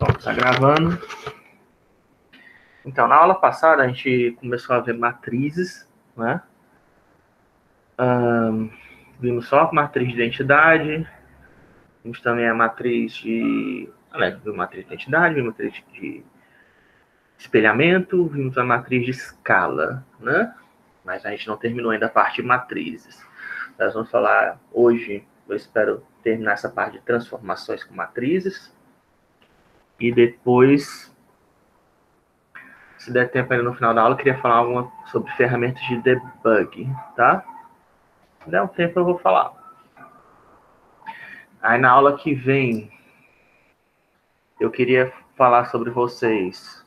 Pronto, está gravando. Então, na aula passada, a gente começou a ver matrizes, né? Vimos só a matriz de identidade, vimos também a matriz de... vimos a matriz de identidade, vimos a matriz de espelhamento, vimos a matriz de escala, né? Mas a gente não terminou ainda a parte de matrizes. Nós vamos falar hoje, eu espero terminar essa parte de transformações com matrizes. E depois, se der tempo ainda no final da aula, eu queria falar sobre ferramentas de debug, tá? Se der um tempo, eu vou falar. Aí, na aula que vem, eu queria falar sobre vocês,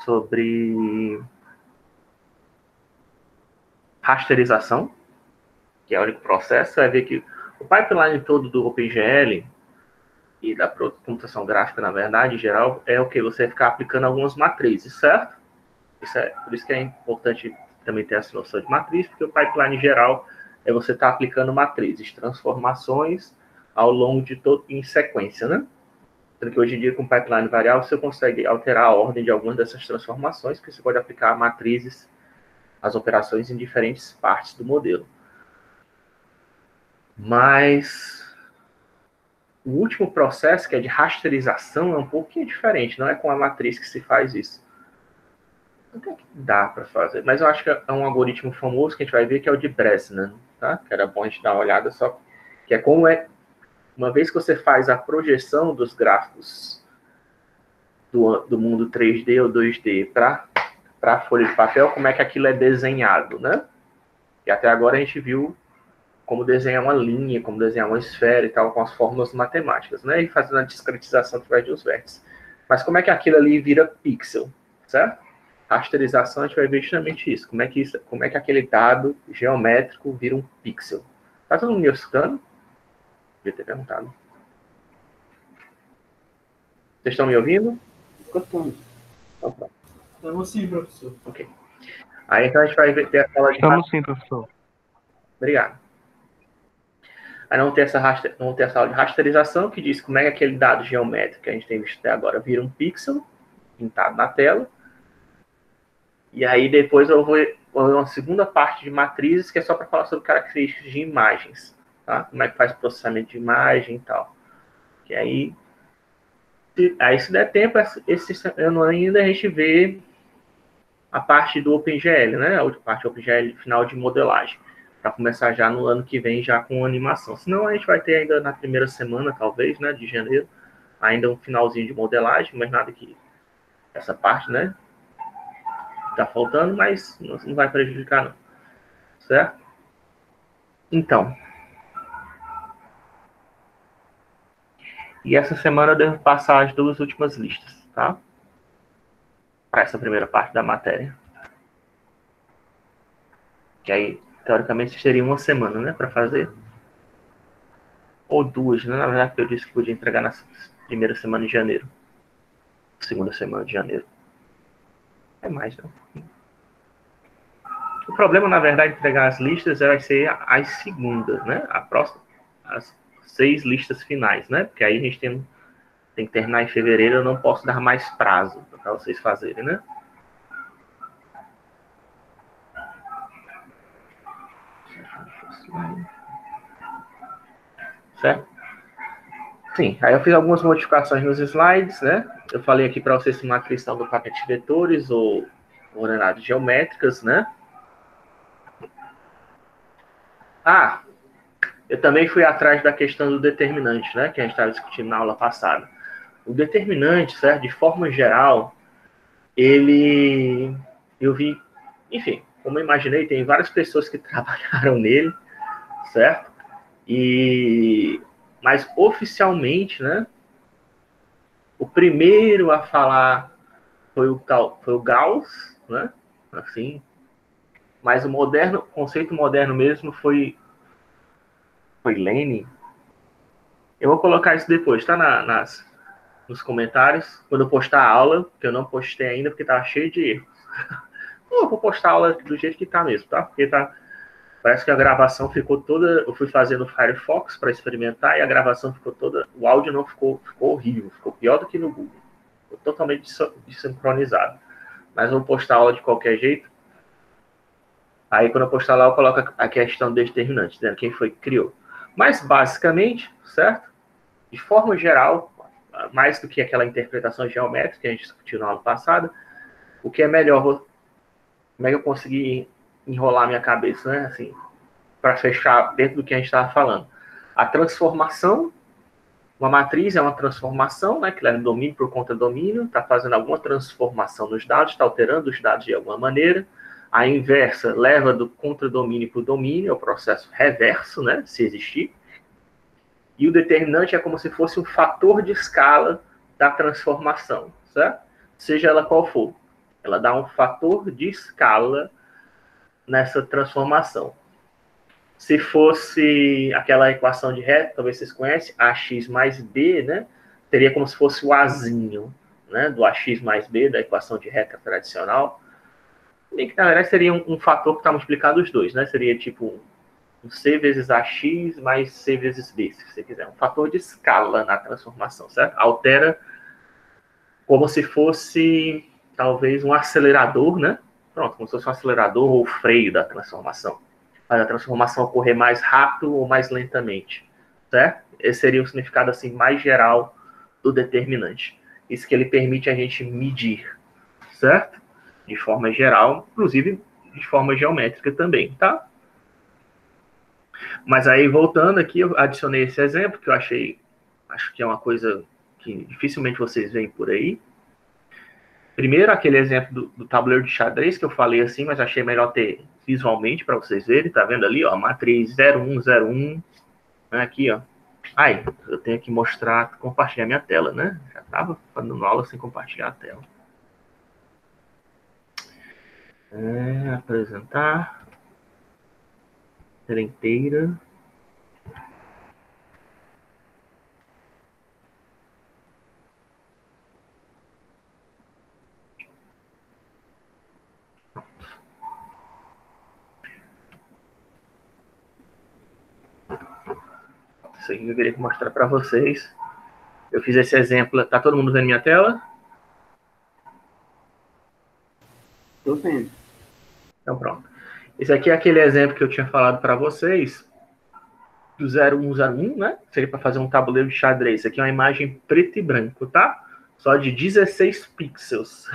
sobre rasterização, que é o único processo. Você vai ver que o pipeline todo do OpenGL e da computação gráfica, na verdade, em geral, é o que você ficar aplicando algumas matrizes, certo? Por isso que é importante também ter essa noção de matriz, porque o pipeline geral é você estar aplicando matrizes, transformações ao longo de todo, em sequência, né? Sendo que hoje em dia, com pipeline variável, você consegue alterar a ordem de algumas dessas transformações, porque você pode aplicar matrizes, as operações em diferentes partes do modelo. Mas o último processo, que é de rasterização, é um pouquinho diferente, não é com a matriz que se faz isso. Até que dá para fazer, mas eu acho que é um algoritmo famoso que a gente vai ver, que é o de Bresnan, tá? Que era bom a gente dar uma olhada, só que é como uma vez que você faz a projeção dos gráficos do mundo 3D ou 2D para a folha de papel, como é que aquilo é desenhado, né? E até agora a gente viu como desenhar uma linha, como desenhar uma esfera e tal, com as fórmulas matemáticas, né? E fazendo a discretização através dos vértices. Mas como é que aquilo ali vira pixel, certo? Rasterização, a gente vai ver justamente isso. Como é que aquele dado geométrico vira um pixel. Tá todo mundo me escutando? Devia ter perguntado. Vocês estão me ouvindo? Escutando. Então, Estamos sim, professor. ok. Aí então a gente vai ter a tela de... Estamos sim, professor. Obrigado. Aí vamos ter essa aula de rasterização, que diz como é que aquele dado geométrico que a gente tem visto até agora vira um pixel pintado na tela. E aí depois eu vou uma segunda parte de matrizes, que é só para falar sobre características de imagens, tá? Como é que faz o processamento de imagem e tal. Que aí se der tempo, esse ano ainda a gente vê a parte do OpenGL, né? A parte do OpenGL final de modelagem, para começar já no ano que vem, já com animação. Senão a gente vai ter ainda na primeira semana, talvez, né, de janeiro, ainda um finalzinho de modelagem, mas nada que essa parte, né, tá faltando, mas não vai prejudicar, não. Certo? Então. E essa semana eu devo passar as duas últimas listas, tá? Para essa primeira parte da matéria. Que aí, teoricamente, seria uma semana, né, para fazer. Ou duas, né? Na verdade, eu disse que podia entregar na primeira semana de janeiro. Segunda semana de janeiro. É mais, não. O problema, na verdade, de entregar as listas vai ser as segundas, né? As 6 listas finais, né? Porque aí a gente tem que terminar em fevereiro, eu não posso dar mais prazo para vocês fazerem, né? Certo? Sim, aí eu fiz algumas modificações nos slides, né? Eu falei aqui para vocês uma questão do pacote de vetores ou ordenadas geométricas, né? Eu também fui atrás da questão do determinante, né? Que a gente estava discutindo na aula passada. O determinante, certo? De forma geral, eu vi, enfim, como eu imaginei, tem várias pessoas que trabalharam nele, certo? Mas oficialmente, né? O primeiro a falar foi o Gauss, né? Assim, mas o conceito moderno mesmo foi Lenin. Eu vou colocar isso depois, tá? Nos comentários, quando eu postar a aula, que eu não postei ainda porque tava cheio de erros. Eu vou postar a aula do jeito que tá mesmo, tá? Porque parece que a gravação ficou toda... Eu fui fazer no Firefox para experimentar e a gravação ficou toda... O áudio não ficou horrível, ficou pior do que no Google. totalmente desincronizado. Mas eu vou postar a aula de qualquer jeito. Aí, quando eu postar lá, eu coloco a questão determinante, dizendo quem foi que criou. Mas, basicamente, certo? De forma geral, mais do que aquela interpretação geométrica que a gente discutiu na aula passada, o que é melhor, como é que eu consegui enrolar minha cabeça, né? Assim, para fechar dentro do que a gente estava falando. A transformação, uma matriz é uma transformação, né? Que leva domínio por contra-domínio, está fazendo alguma transformação nos dados, está alterando os dados de alguma maneira. A inversa leva do contra-domínio para o domínio, é o processo reverso, né? Se existir. E o determinante é como se fosse um fator de escala da transformação, certo? Seja ela qual for. Ela dá um fator de escala nessa transformação. Se fosse aquela equação de reta, talvez vocês conhecem, ax mais b, né? Teria como se fosse o azinho, né? Do ax mais b, da equação de reta tradicional. E que, na verdade, seria um fator que está multiplicado os dois, né? Seria tipo um c vezes ax mais c vezes b, se você quiser. Um fator de escala na transformação, certo? Altera como se fosse, talvez, um acelerador, né? Pronto, como se fosse um acelerador ou freio da transformação. Faz a transformação ocorrer mais rápido ou mais lentamente, certo? Esse seria o significado, assim, mais geral do determinante. Isso que ele permite a gente medir, certo? De forma geral, inclusive de forma geométrica também, tá? Mas aí, voltando aqui, eu adicionei esse exemplo, que eu acho que é uma coisa que dificilmente vocês veem por aí. Primeiro, aquele exemplo do tabuleiro de xadrez, que eu falei assim, mas achei melhor ter visualmente para vocês verem. Tá vendo ali, ó, matriz 0101, né, aqui, ó. Aí, eu tenho que mostrar, compartilhar minha tela, né? Já estava fazendo aula sem compartilhar a tela. Apresentar. Tela inteira. Isso aí eu queria mostrar para vocês. Eu fiz esse exemplo. Tá todo mundo vendo minha tela? Tô vendo. Então, pronto. Esse aqui é aquele exemplo que eu tinha falado para vocês, do 0101, né? Seria para fazer um tabuleiro de xadrez. Isso aqui é uma imagem preto e branco, tá? Só de 16 pixels.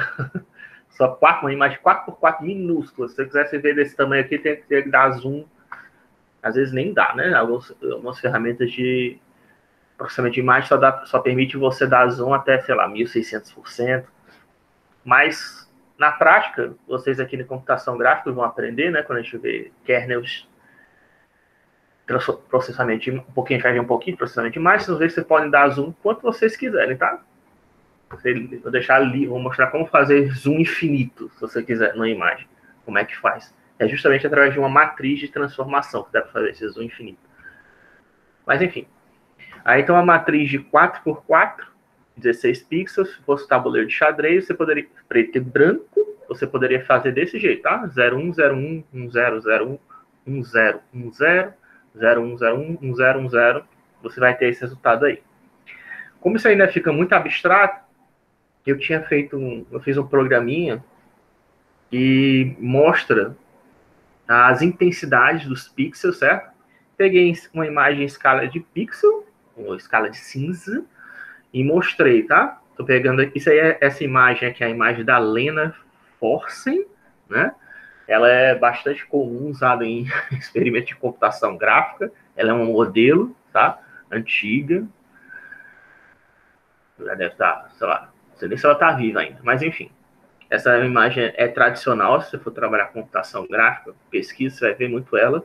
Só uma imagem 4x4 minúscula. Se você quisesse ver desse tamanho aqui, tem que dar zoom. Às vezes nem dá, né? Algumas ferramentas de processamento de imagem só permite você dar zoom até, sei lá, 1600%. Mas, na prática, vocês aqui na computação gráfica vão aprender, né? Quando a gente vê kernels, processamento de um pouquinho, já um pouquinho de processamento de imagem, vocês podem dar zoom quanto vocês quiserem, tá? Vou deixar ali, vou mostrar como fazer zoom infinito, se você quiser, na imagem. Como é que faz? É justamente através de uma matriz de transformação que dá para fazer esse zoom infinito. Mas, enfim. Aí, então, a matriz de 4x4, 16 pixels, se fosse tabuleiro de xadrez, você poderia, preto e branco, você poderia fazer desse jeito, tá? 01, 01, 10, 01, 10, 10, 0101, 1010, você vai ter esse resultado aí. Como isso ainda fica muito abstrato, eu fiz um programinha que mostra as intensidades dos pixels, certo? Peguei uma imagem em escala de pixel, ou escala de cinza, e mostrei, tá? Tô pegando aqui, isso aí essa imagem aqui é a imagem da Lena Forsen, né? Ela é bastante comum, usada em experimentos de computação gráfica. Ela é um modelo, tá? Antiga. Já deve estar, sei lá, não sei nem se ela está viva ainda, mas enfim. Essa imagem é tradicional, se você for trabalhar com computação gráfica, pesquisa, você vai ver muito ela.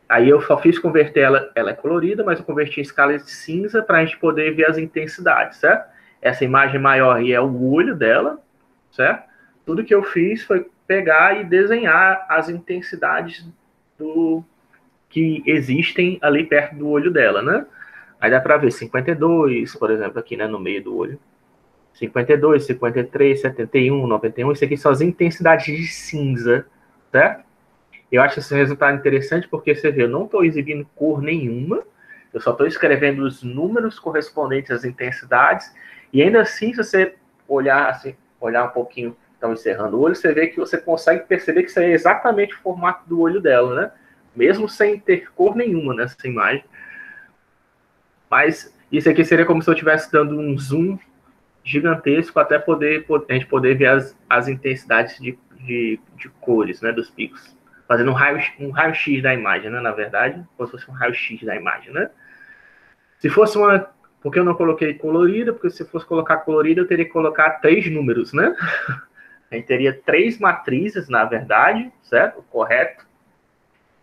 Aí eu só fiz converter ela é colorida, mas eu converti em escala de cinza para a gente poder ver as intensidades, certo? Essa imagem maior aí é o olho dela, certo? Tudo que eu fiz foi pegar e desenhar as intensidades que existem ali perto do olho dela, né? Aí dá para ver 52, por exemplo, aqui, né, no meio do olho. 52, 53, 71, 91, isso aqui são as intensidades de cinza, certo? Eu acho esse resultado interessante porque você vê, eu não estou exibindo cor nenhuma, Eu só estou escrevendo os números correspondentes às intensidades, e ainda assim, se você olhar assim, olhar um pouquinho, então encerrando o olho, você vê que você consegue perceber que isso é exatamente o formato do olho dela, né? Mesmo sem ter cor nenhuma nessa imagem. Mas isso aqui seria como se eu estivesse dando um zoom gigantesco até a gente poder ver as intensidades de cores, né, dos picos. Fazendo um raio-x da imagem, né, na verdade, como se fosse um raio-x da imagem, né? Se fosse uma... Porque eu não coloquei colorida, porque se fosse colocar colorida, eu teria que colocar 3 números, né? A gente teria 3 matrizes, na verdade, certo? O correto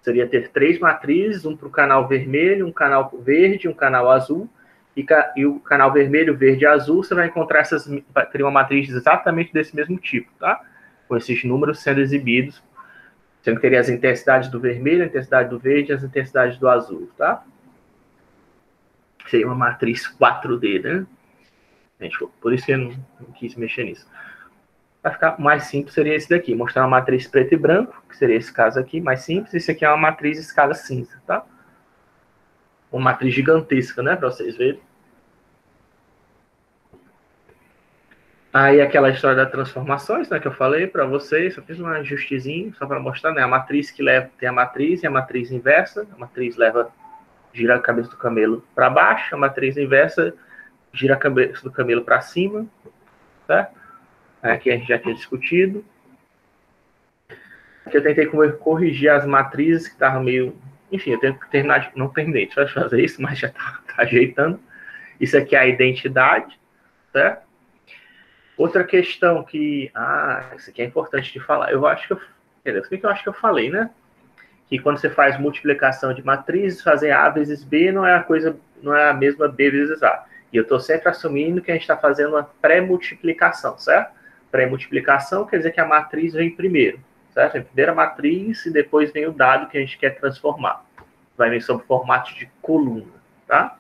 seria ter 3 matrizes, um para o canal vermelho, um canal verde, um canal azul, e o canal vermelho, verde e azul, você vai encontrar teria uma matriz exatamente desse mesmo tipo, tá? Com esses números sendo exibidos, sendo que teria as intensidades do vermelho, a intensidade do verde e as intensidades do azul, tá? Seria uma matriz 4D, né? Por isso que eu não quis mexer nisso. Para ficar mais simples, seria esse daqui. Mostrar uma matriz preto e branco, que seria esse caso aqui, mais simples. Esse aqui é uma matriz escala cinza, tá? Uma matriz gigantesca, né? Para vocês verem. Aí aquela história das transformações, né? Que eu falei para vocês. Só fiz um ajustezinho, só para mostrar, né? A matriz que leva, tem a matriz e a matriz inversa. A matriz gira a cabeça do camelo para baixo. A matriz inversa gira a cabeça do camelo para cima, tá? Aqui a gente já tinha discutido. Aqui eu tentei corrigir as matrizes que estavam meio... Enfim, eu tenho que terminar... Não terminei de fazer isso, mas já tá ajeitando. Isso aqui é a identidade, certo? Outra questão que... isso aqui é importante de falar. Eu acho que eu acho que eu falei, né? Que quando você faz multiplicação de matrizes, fazer A vezes B não é a mesma B vezes A. E eu estou sempre assumindo que a gente está fazendo uma pré-multiplicação, certo? Pré-multiplicação quer dizer que a matriz vem primeiro, certo? Vem primeiro a matriz e depois vem o dado que a gente quer transformar. Vai vir sob formato de coluna, tá?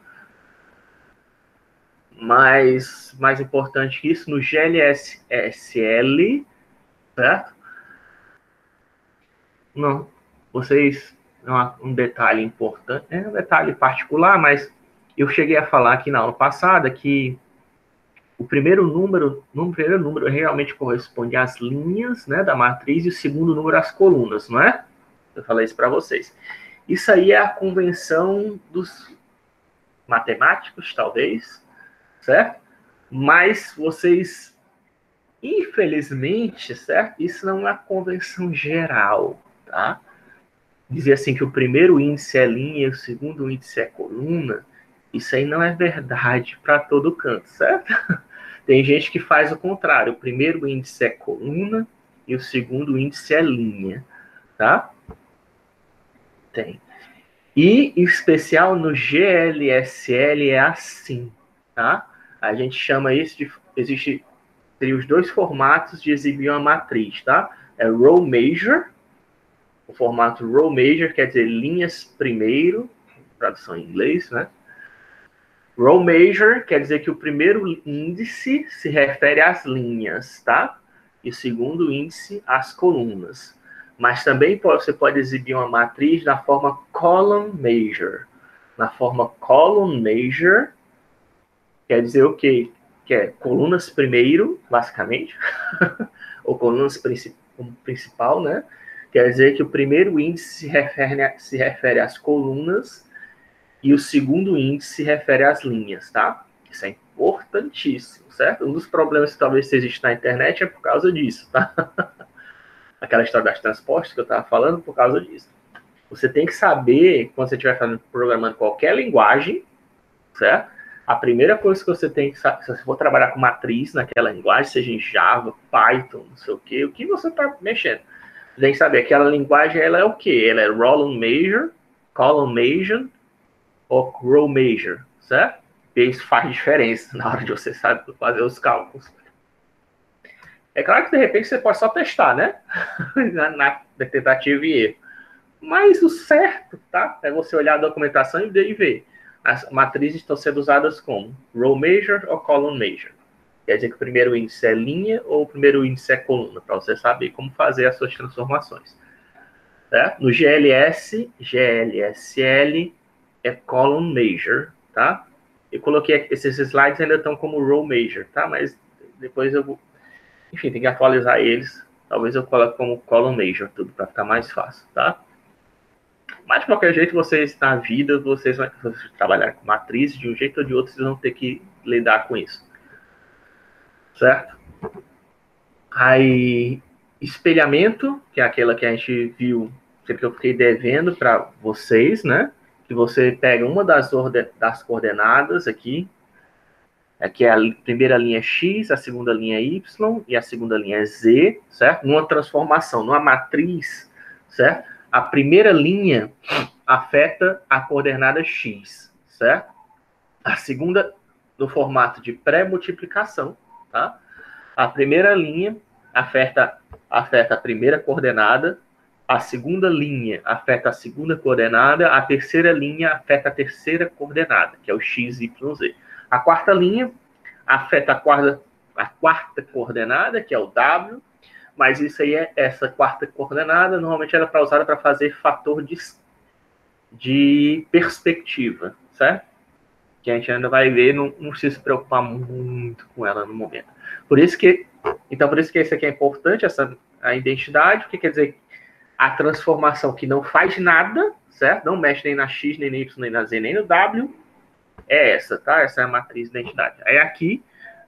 Mas mais importante que isso, no GLSL, certo? Não, vocês... Um detalhe importante, um detalhe particular, mas eu cheguei a falar aqui na aula passada que o primeiro número realmente corresponde às linhas, né, da matriz, e o segundo número às colunas, não é? Eu falei isso para vocês. Isso aí é a convenção dos matemáticos, talvez, certo? Mas vocês, infelizmente, certo? Isso não é a convenção geral, tá? Dizer assim que o primeiro índice é linha e o segundo índice é coluna, isso aí não é verdade para todo canto, certo? Tem gente que faz o contrário. O primeiro índice é coluna e o segundo índice é linha, tá? Tem. E, em especial, no GLSL é assim, tá? A gente chama isso de... Teria os 2 formatos de exibir uma matriz, tá? É row major. O formato row major quer dizer linhas primeiro, tradução em inglês, né? Row major quer dizer que o primeiro índice se refere às linhas, tá? E o segundo índice às colunas. Mas também você pode exibir uma matriz na forma column major. Na forma column major quer dizer o quê? Que é colunas primeiro, basicamente, ou colunas principal, né? Quer dizer que o primeiro índice se refere às colunas e o segundo índice se refere às linhas, tá? Isso é importantíssimo, certo? Um dos problemas que talvez exista na internet é por causa disso, tá? Aquela história das transportes que eu estava falando, por causa disso. Você tem que saber, quando você estiver programando qualquer linguagem, certo? A primeira coisa que você tem que saber, se você for trabalhar com matriz naquela linguagem, seja em Java, Python, não sei o que você está mexendo? Você tem que saber, aquela linguagem, ela é o quê? Ela é column major, ou row major, certo? E isso faz diferença na hora de você saber fazer os cálculos. É claro que de repente você pode só testar, né? na tentativa e erro. Mas o certo, tá? É você olhar a documentação e ver. As matrizes estão sendo usadas como row major ou column major. Quer dizer que o primeiro índice é linha ou o primeiro índice é coluna, para você saber como fazer as suas transformações. Certo? No GLSL, é column major, tá? Eu coloquei esses slides ainda estão como row major, tá? Mas depois eu vou, enfim, tem que atualizar eles. Talvez eu coloque como column major tudo para ficar mais fácil, tá? Mas de qualquer jeito, vocês na vida, vocês vão trabalhar com matrizes de um jeito ou de outro, vocês vão ter que lidar com isso, certo? Aí, espelhamento, que é aquela que a gente viu, que eu fiquei devendo para vocês, né? Que você pega uma das coordenadas aqui, aqui é a primeira linha X, a segunda linha Y e a segunda linha Z, certo? Numa transformação, numa matriz, certo? A primeira linha afeta a coordenada X, certo? A segunda, no formato de pré-multiplicação, tá? A primeira linha afeta a primeira coordenada, a segunda linha afeta a segunda coordenada, a terceira linha afeta a terceira coordenada, que é o x, y, z. A quarta linha afeta a quarta coordenada, que é o w, mas isso aí essa quarta coordenada normalmente era usada para fazer fator de perspectiva, certo? Que a gente ainda vai ver, não precisa se preocupar muito com ela no momento. Por isso que isso aqui é importante, a identidade, o que quer dizer a transformação que não faz nada, certo? Não mexe nem na X, nem na Y, nem na Z, nem no W, é essa, tá? Essa é a matriz de identidade. Aí aqui,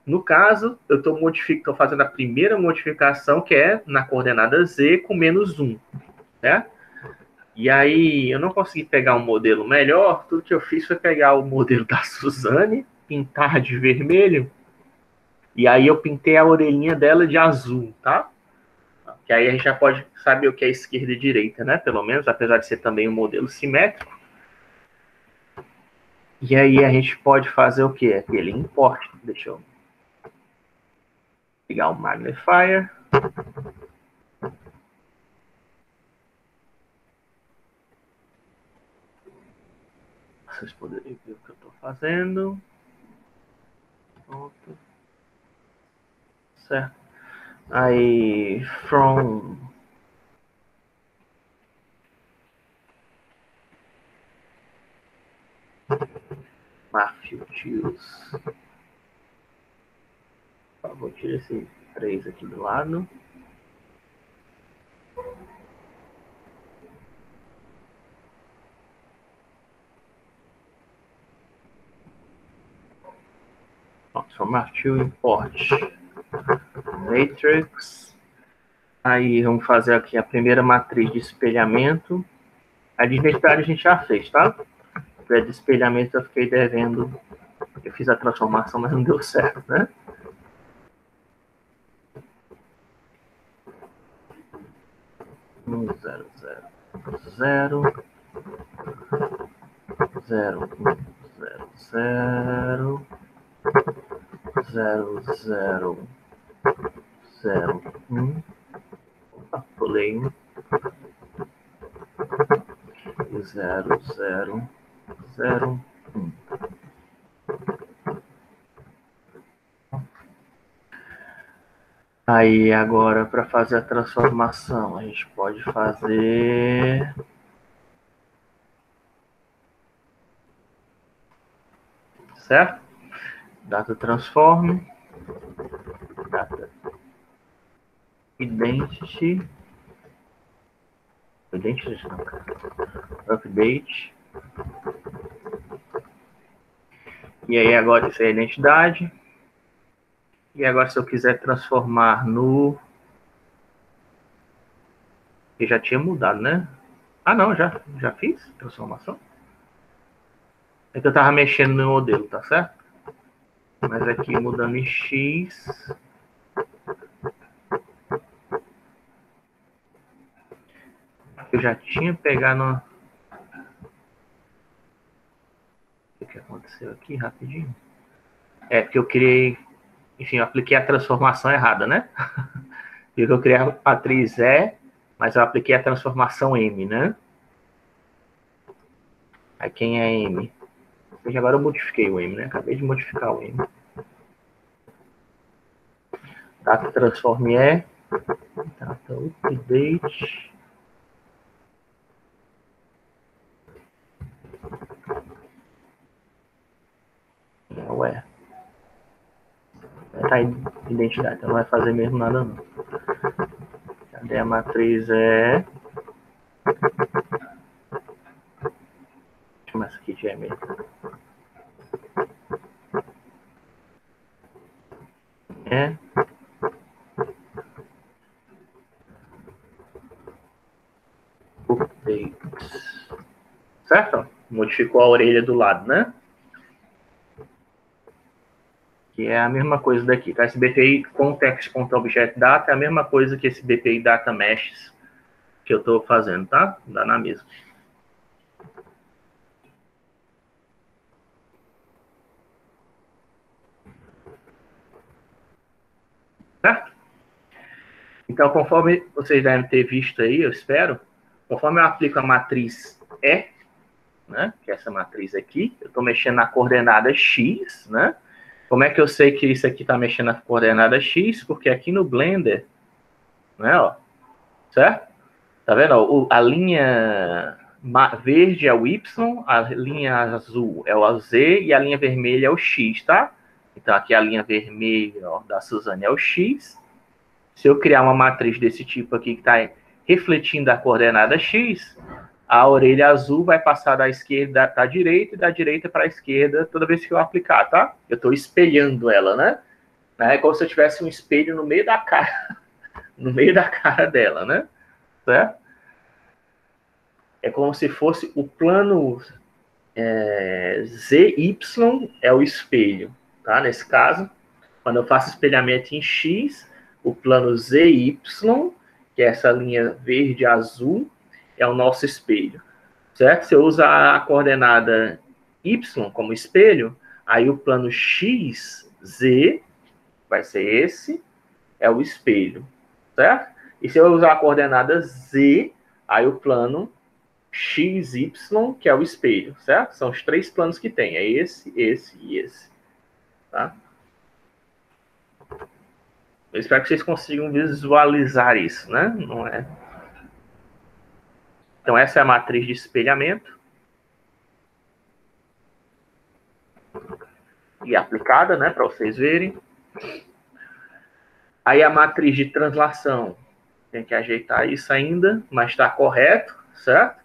no caso, eu estou fazendo a primeira modificação, que é na coordenada Z com -1, né? E aí, eu não consegui pegar um modelo melhor, tudo que eu fiz foi pegar o modelo da Suzane, pintar de vermelho, e aí eu pintei a orelhinha dela de azul, tá? Que aí a gente já pode saber o que é esquerda e direita, né? Pelo menos, apesar de ser também um modelo simétrico. E aí a gente pode fazer o quê? Aquele import. Deixa eu ligar o magnifier. Vocês poderem ver o que eu estou fazendo. Pronto. Certo. Aí, from Matthew Choose. Vou tirar esse 3 aqui do lado. From Matthew import matrix. Aí vamos fazer aqui a primeira matriz de espelhamento. A de identidade a gente já fez, tá? A de espelhamento eu fiquei devendo. Eu fiz a transformação, mas não deu certo, né? Zero, zero, zero, zero, zero, zero, zero, zero, pulei um. Zero, zero, zero, Aí agora para fazer a transformação a gente pode fazer certo? Data transform, data identity não, update. E aí agora isso é a identidade. E agora se eu quiser transformar no... que já tinha mudado, né? Ah, não, já fiz transformação. É que eu tava mexendo no modelo, tá certo? Mas aqui mudando em X. Eu já tinha pegado no... O que aconteceu aqui rapidinho? É porque eu criei... Enfim, eu apliquei a transformação errada, né? Eu criei a matriz E, mas eu apliquei a transformação M, né? Aí quem é M? Agora eu modifiquei o M, né? Acabei de modificar o M. Data transform E. Data update. Ué. Tá em identidade, então não vai fazer mesmo nada não. Cadê a matriz? Chama essa aqui de e-mail. Update. Certo? Modificou a orelha do lado, né? Que é a mesma coisa daqui, tá? Esse BPI context.object.data é a mesma coisa que esse BPI data meshes que eu estou fazendo, tá? Dá na mesma. Certo? Então, conforme vocês devem ter visto aí, eu espero, conforme eu aplico a matriz E, né, que é essa matriz aqui, eu estou mexendo na coordenada X, né? Como é que eu sei que isso aqui está mexendo na coordenada X? Porque aqui no Blender, né, ó, certo? Tá vendo? Ó, a linha verde é o Y, a linha azul é o Z e a linha vermelha é o X, tá? Então, aqui a linha vermelha, ó, da Suzane é o X. Se eu criar uma matriz desse tipo aqui que está refletindo a coordenada X, a orelha azul vai passar da esquerda para a direita e da direita para a esquerda toda vez que eu aplicar, tá? Eu estou espelhando ela, né? É como se eu tivesse um espelho no meio da cara, no meio da cara dela, né? Certo? É como se fosse o plano ZY é o espelho, tá? Nesse caso, quando eu faço espelhamento em X, o plano ZY, que é essa linha verde azul, é o nosso espelho, certo? Se eu usar a coordenada Y como espelho, aí o plano XZ vai ser esse, é o espelho, certo? E se eu usar a coordenada Z, aí o plano XY, que é o espelho, certo? São os três planos que tem, é esse, esse e esse, tá? Eu espero que vocês consigam visualizar isso, né? Não é? Então, essa é a matriz de espelhamento. E aplicada, né? Para vocês verem. Aí, a matriz de translação. Tem que ajeitar isso ainda, mas está correto, certo?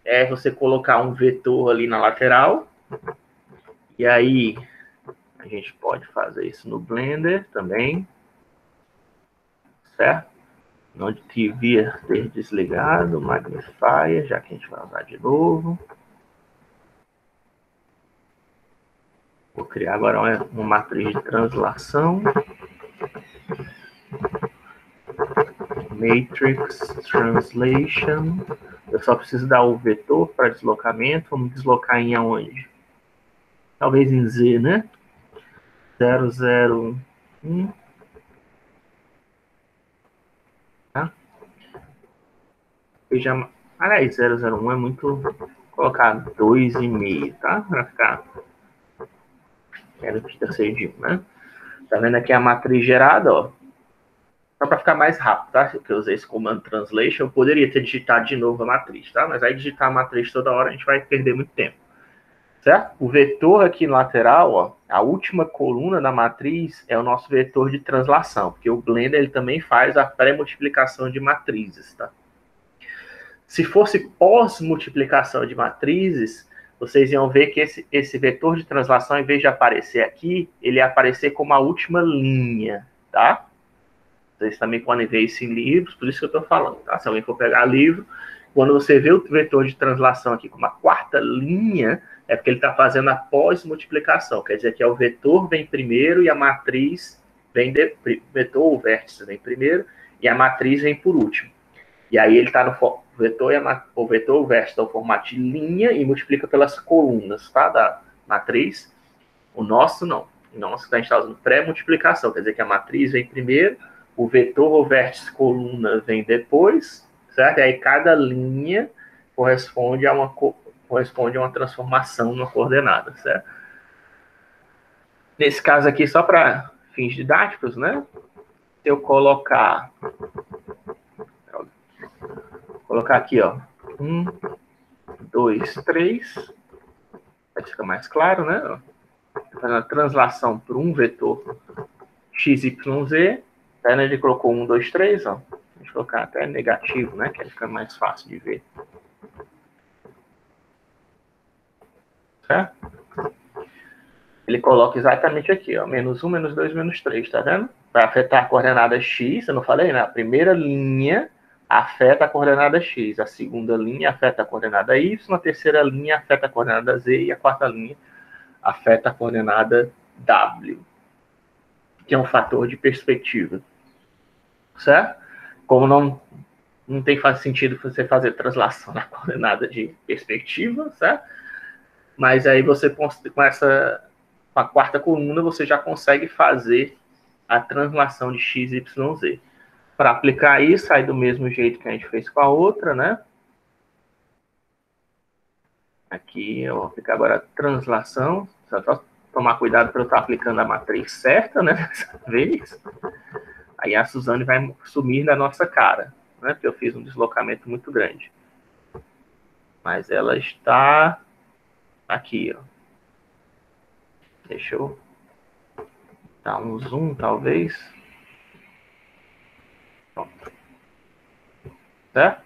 É você colocar um vetor ali na lateral. E aí, a gente pode fazer isso no Blender também. Certo? Não devia ter desligado o Magnifier, já que a gente vai usar de novo. Vou criar agora uma matriz de translação. Matrix Translation. Eu só preciso dar o vetor para deslocamento. Vamos deslocar em aonde? Talvez em Z, né? 001. Tá? Aliás, 001 é muito... Vou colocar 2,5, tá? Para ficar... Quero que terceiro de 1, né? Tá vendo aqui a matriz gerada, ó. Só para ficar mais rápido, tá? Porque eu usei esse comando translation, eu poderia ter digitado de novo a matriz, tá? Mas aí digitar a matriz toda hora a gente vai perder muito tempo. Certo? O vetor aqui no lateral, ó, a última coluna da matriz é o nosso vetor de translação, porque o Blender ele também faz a pré-multiplicação de matrizes, tá? Se fosse pós-multiplicação de matrizes, vocês iam ver que esse vetor de translação, em vez de aparecer aqui, ele ia aparecer como a última linha, tá? Vocês também podem ver isso em livros, por isso que eu estou falando, tá? Se alguém for pegar livro, quando você vê o vetor de translação aqui como a quarta linha, é porque ele está fazendo a pós-multiplicação. Quer dizer que o vetor vem primeiro e a matriz vem depois. Vetor ou vértice vem primeiro e a matriz vem por último. E aí ele está no vetor o vetor ou vértice no formato de linha e multiplica pelas colunas, tá? Da matriz. O nosso não. O nosso a gente está usando pré-multiplicação. Quer dizer que a matriz vem primeiro, o vetor ou vértice coluna vem depois, certo? E aí cada linha corresponde a uma transformação numa coordenada, certo? Nesse caso aqui, só para fins didáticos, né? Se eu colocar aqui, ó, 1, 2, 3, vai ficar mais claro, né? fazendo a translação por um vetor x, y, z. Tá, né? Ele colocou 1, 2, 3, ó. Deixa eu colocar até negativo, né? Que aí fica mais fácil de ver. Certo? Ele coloca exatamente aqui, ó. Menos 1, menos 2, menos 3, tá vendo? Vai afetar a coordenada x, eu não falei, né? A primeira linha afeta a coordenada x, a segunda linha afeta a coordenada y, a terceira linha afeta a coordenada z e a quarta linha afeta a coordenada w, que é um fator de perspectiva. Certo? Como não tem sentido você fazer translação na coordenada de perspectiva, certo? Mas aí você, com a quarta coluna, você já consegue fazer a translação de x, y, z. Para aplicar isso, aí do mesmo jeito que a gente fez com a outra, né? Aqui eu vou aplicar agora a translação. Só tomar cuidado para eu estar aplicando a matriz certa, né? Dessa vez. Aí a Suzane vai sumir da nossa cara, né? Porque eu fiz um deslocamento muito grande. Mas ela está aqui, ó. Deixa eu dar um zoom, talvez. Pronto. Certo?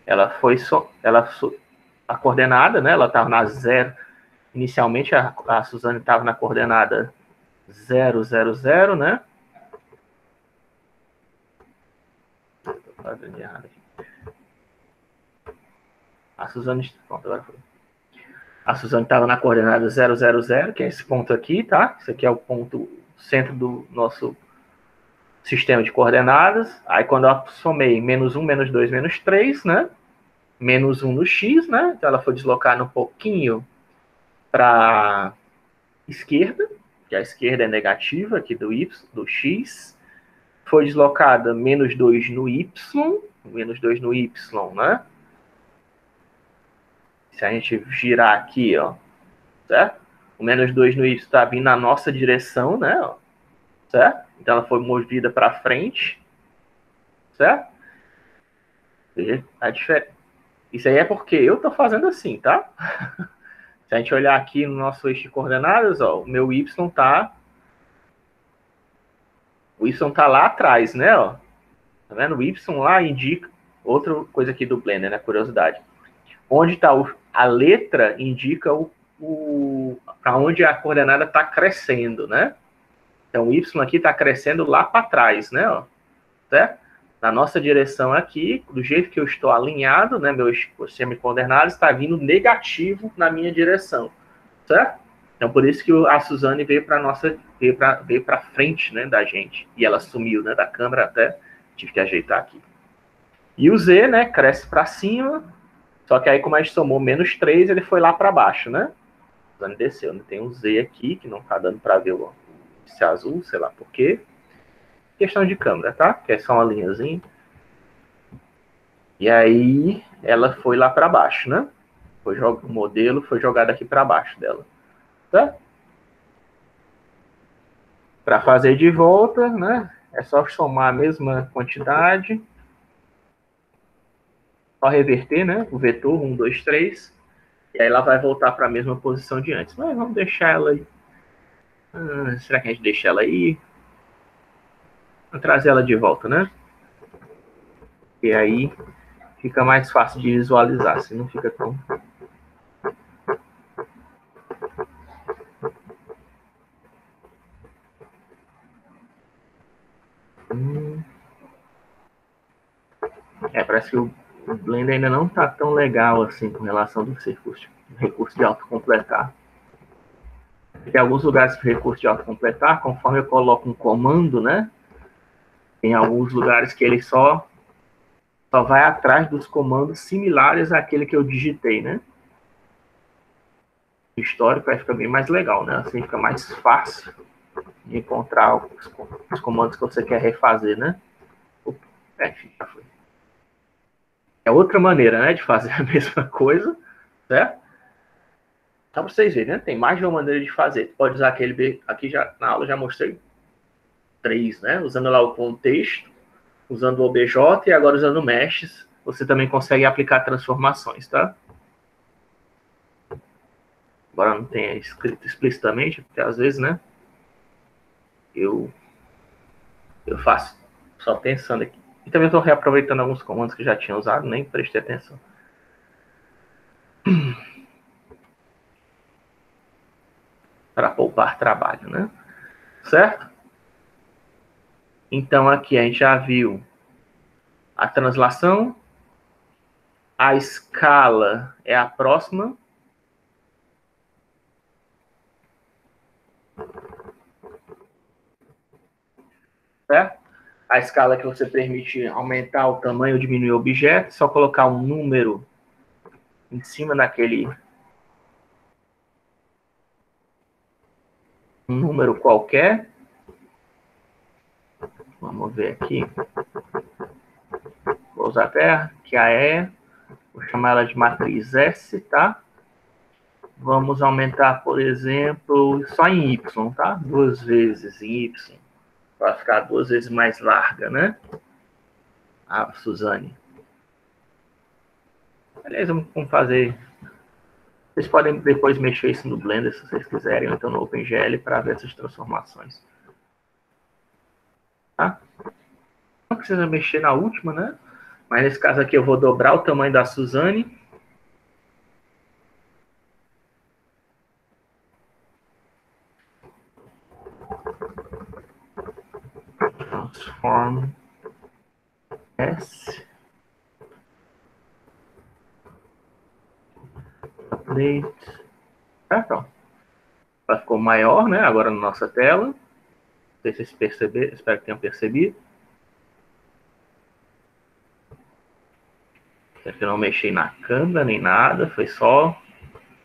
Ela foi a coordenada, né? Ela estava na 0. Inicialmente a Suzane estava na coordenada 0, 0, 0, né? Estou fazendo errado aqui. A Suzane. Pronto, agora foi. A Suzane estava na coordenada 0, 0, 0, que é esse ponto aqui, tá? Esse aqui é o ponto centro do nosso sistema de coordenadas. Aí quando eu somei menos 1, menos 2, menos 3, né? Menos 1 no x, né? Então ela foi deslocada um pouquinho para esquerda, que a esquerda é negativa aqui do y, do x. Foi deslocada menos 2 no y, menos 2 no y, né? Se a gente girar aqui, ó, certo? O menos 2 no y está vindo na nossa direção, né? Ó, certo? Então ela foi movida para frente, certo? Veja a diferença. Isso aí é porque eu estou fazendo assim, tá? Se a gente olhar aqui no nosso eixo de coordenadas, ó, o meu y tá... O y tá lá atrás, né? Ó. Tá vendo? O y lá indica... Outra coisa aqui do Blender, né? Curiosidade. Onde está a letra indica para onde a coordenada está crescendo, né? Então, o y aqui está crescendo lá para trás, né? Ó, certo? Na nossa direção aqui, do jeito que eu estou alinhado, né? Meu sistema de coordenadas está vindo negativo na minha direção, certo? Então, por isso que a Suzane veio para frente, né, da gente. E ela sumiu, né, da câmera até. Tive que ajeitar aqui. E o Z, né, cresce para cima. Só que aí, como a gente somou menos 3, ele foi lá para baixo, né? A Suzane desceu. Tem um Z aqui, que não está dando para ver esse azul, sei lá por quê. Questão de câmera, tá? Que é só uma linhazinha. E aí, ela foi lá para baixo, né? O modelo foi jogado aqui para baixo dela. Tá? Para fazer de volta, né? É só somar a mesma quantidade. Só reverter, né? O vetor 1, 2, 3. E aí ela vai voltar para a mesma posição de antes. Mas vamos deixar ela aí. Será que a gente deixa ela aí? Vamos trazer ela de volta, né? E aí fica mais fácil de visualizar. Se não fica tão... Parece que o Blender ainda não está tão legal assim com relação do recurso de autocompletar. Tem alguns lugares que o recurso de autocompletar, conforme eu coloco um comando, né? Tem alguns lugares que ele só vai atrás dos comandos similares àquele que eu digitei, né? O histórico vai ficar bem mais legal, né? Assim fica mais fácil de encontrar os comandos que você quer refazer, né? Já foi. É outra maneira, né, de fazer a mesma coisa, certo? Então, para vocês verem, né? Tem mais de uma maneira de fazer. Você pode usar aquele... Aqui já, na aula já mostrei 3, né? Usando lá o contexto, usando o OBJ e agora usando o Meshes, você também consegue aplicar transformações, tá? embora não tenha escrito explicitamente, porque às vezes, né, eu faço só pensando aqui. E também estou reaproveitando alguns comandos que já tinha usado, nem prestei atenção. Para poupar trabalho, né? Certo? Então aqui a gente já viu a translação, a escala é a próxima. Certo? A escala que você permite aumentar o tamanho ou diminuir o objeto, só colocar um número em cima daquele um número qualquer. Vamos ver aqui. Vou usar até que a E, vou chamar ela de matriz S, tá? Vamos aumentar, por exemplo, só em Y, tá? 2 vezes em Y, para ficar 2 vezes mais larga, né? A Suzane. Aliás, vamos fazer. Vocês podem depois mexer isso no Blender, se vocês quiserem, ou então no OpenGL, para ver essas transformações. Tá? Não precisa mexer na última, né? Mas nesse caso aqui eu vou dobrar o tamanho da Suzane. Transform S. Update. Certo? Ela ficou maior, né? Agora na nossa tela. Não sei se vocês perceberam, espero que tenham percebido. Aqui eu não mexi na câmera nem nada, foi só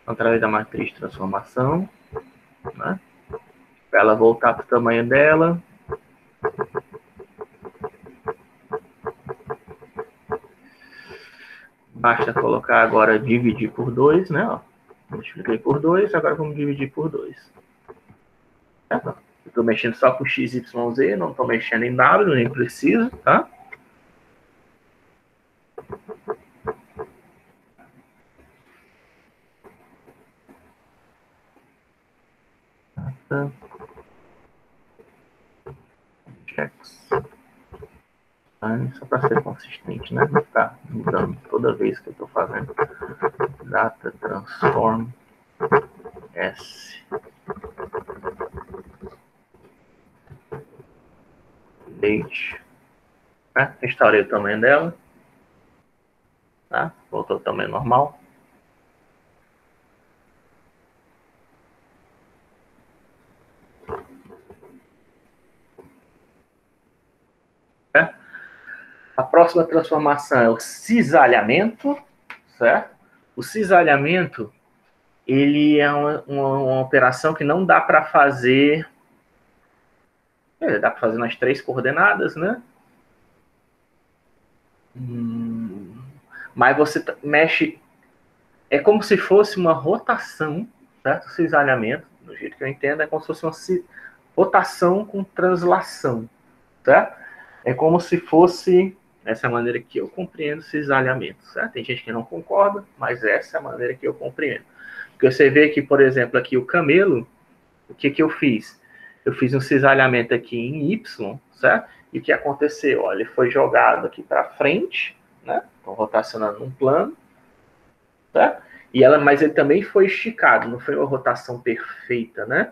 através da matriz de transformação, né? Para ela voltar para o tamanho dela. Basta colocar agora dividir por 2, né? Ó, multipliquei por 2, agora vamos dividir por 2. Certo? Estou mexendo só com x, y, z, não estou mexendo em w, nem preciso, tá? Checks. Só para ser consistente, né? Não ficar mudando toda vez que eu estou fazendo. Data transform S. Date. Né? Restaurei o tamanho dela. Tá? Voltou ao tamanho normal. A próxima transformação é o cisalhamento, certo? O cisalhamento, ele é uma operação que não dá para fazer... dá para fazer nas 3 coordenadas, né? Mas você mexe... É como se fosse uma rotação, certo? O cisalhamento, do jeito que eu entendo, é como se fosse uma rotação com translação, certo? É como se fosse... Essa é a maneira que eu compreendo cisalhamento, certo? Tem gente que não concorda, mas essa é a maneira que eu compreendo. Porque você vê que, por exemplo, aqui o camelo, o que eu fiz? Eu fiz um cisalhamento aqui em Y, certo? E o que aconteceu? Olha, ele foi jogado aqui para frente, né? Então, rotacionando num plano, certo? Mas ele também foi esticado, não foi uma rotação perfeita, né?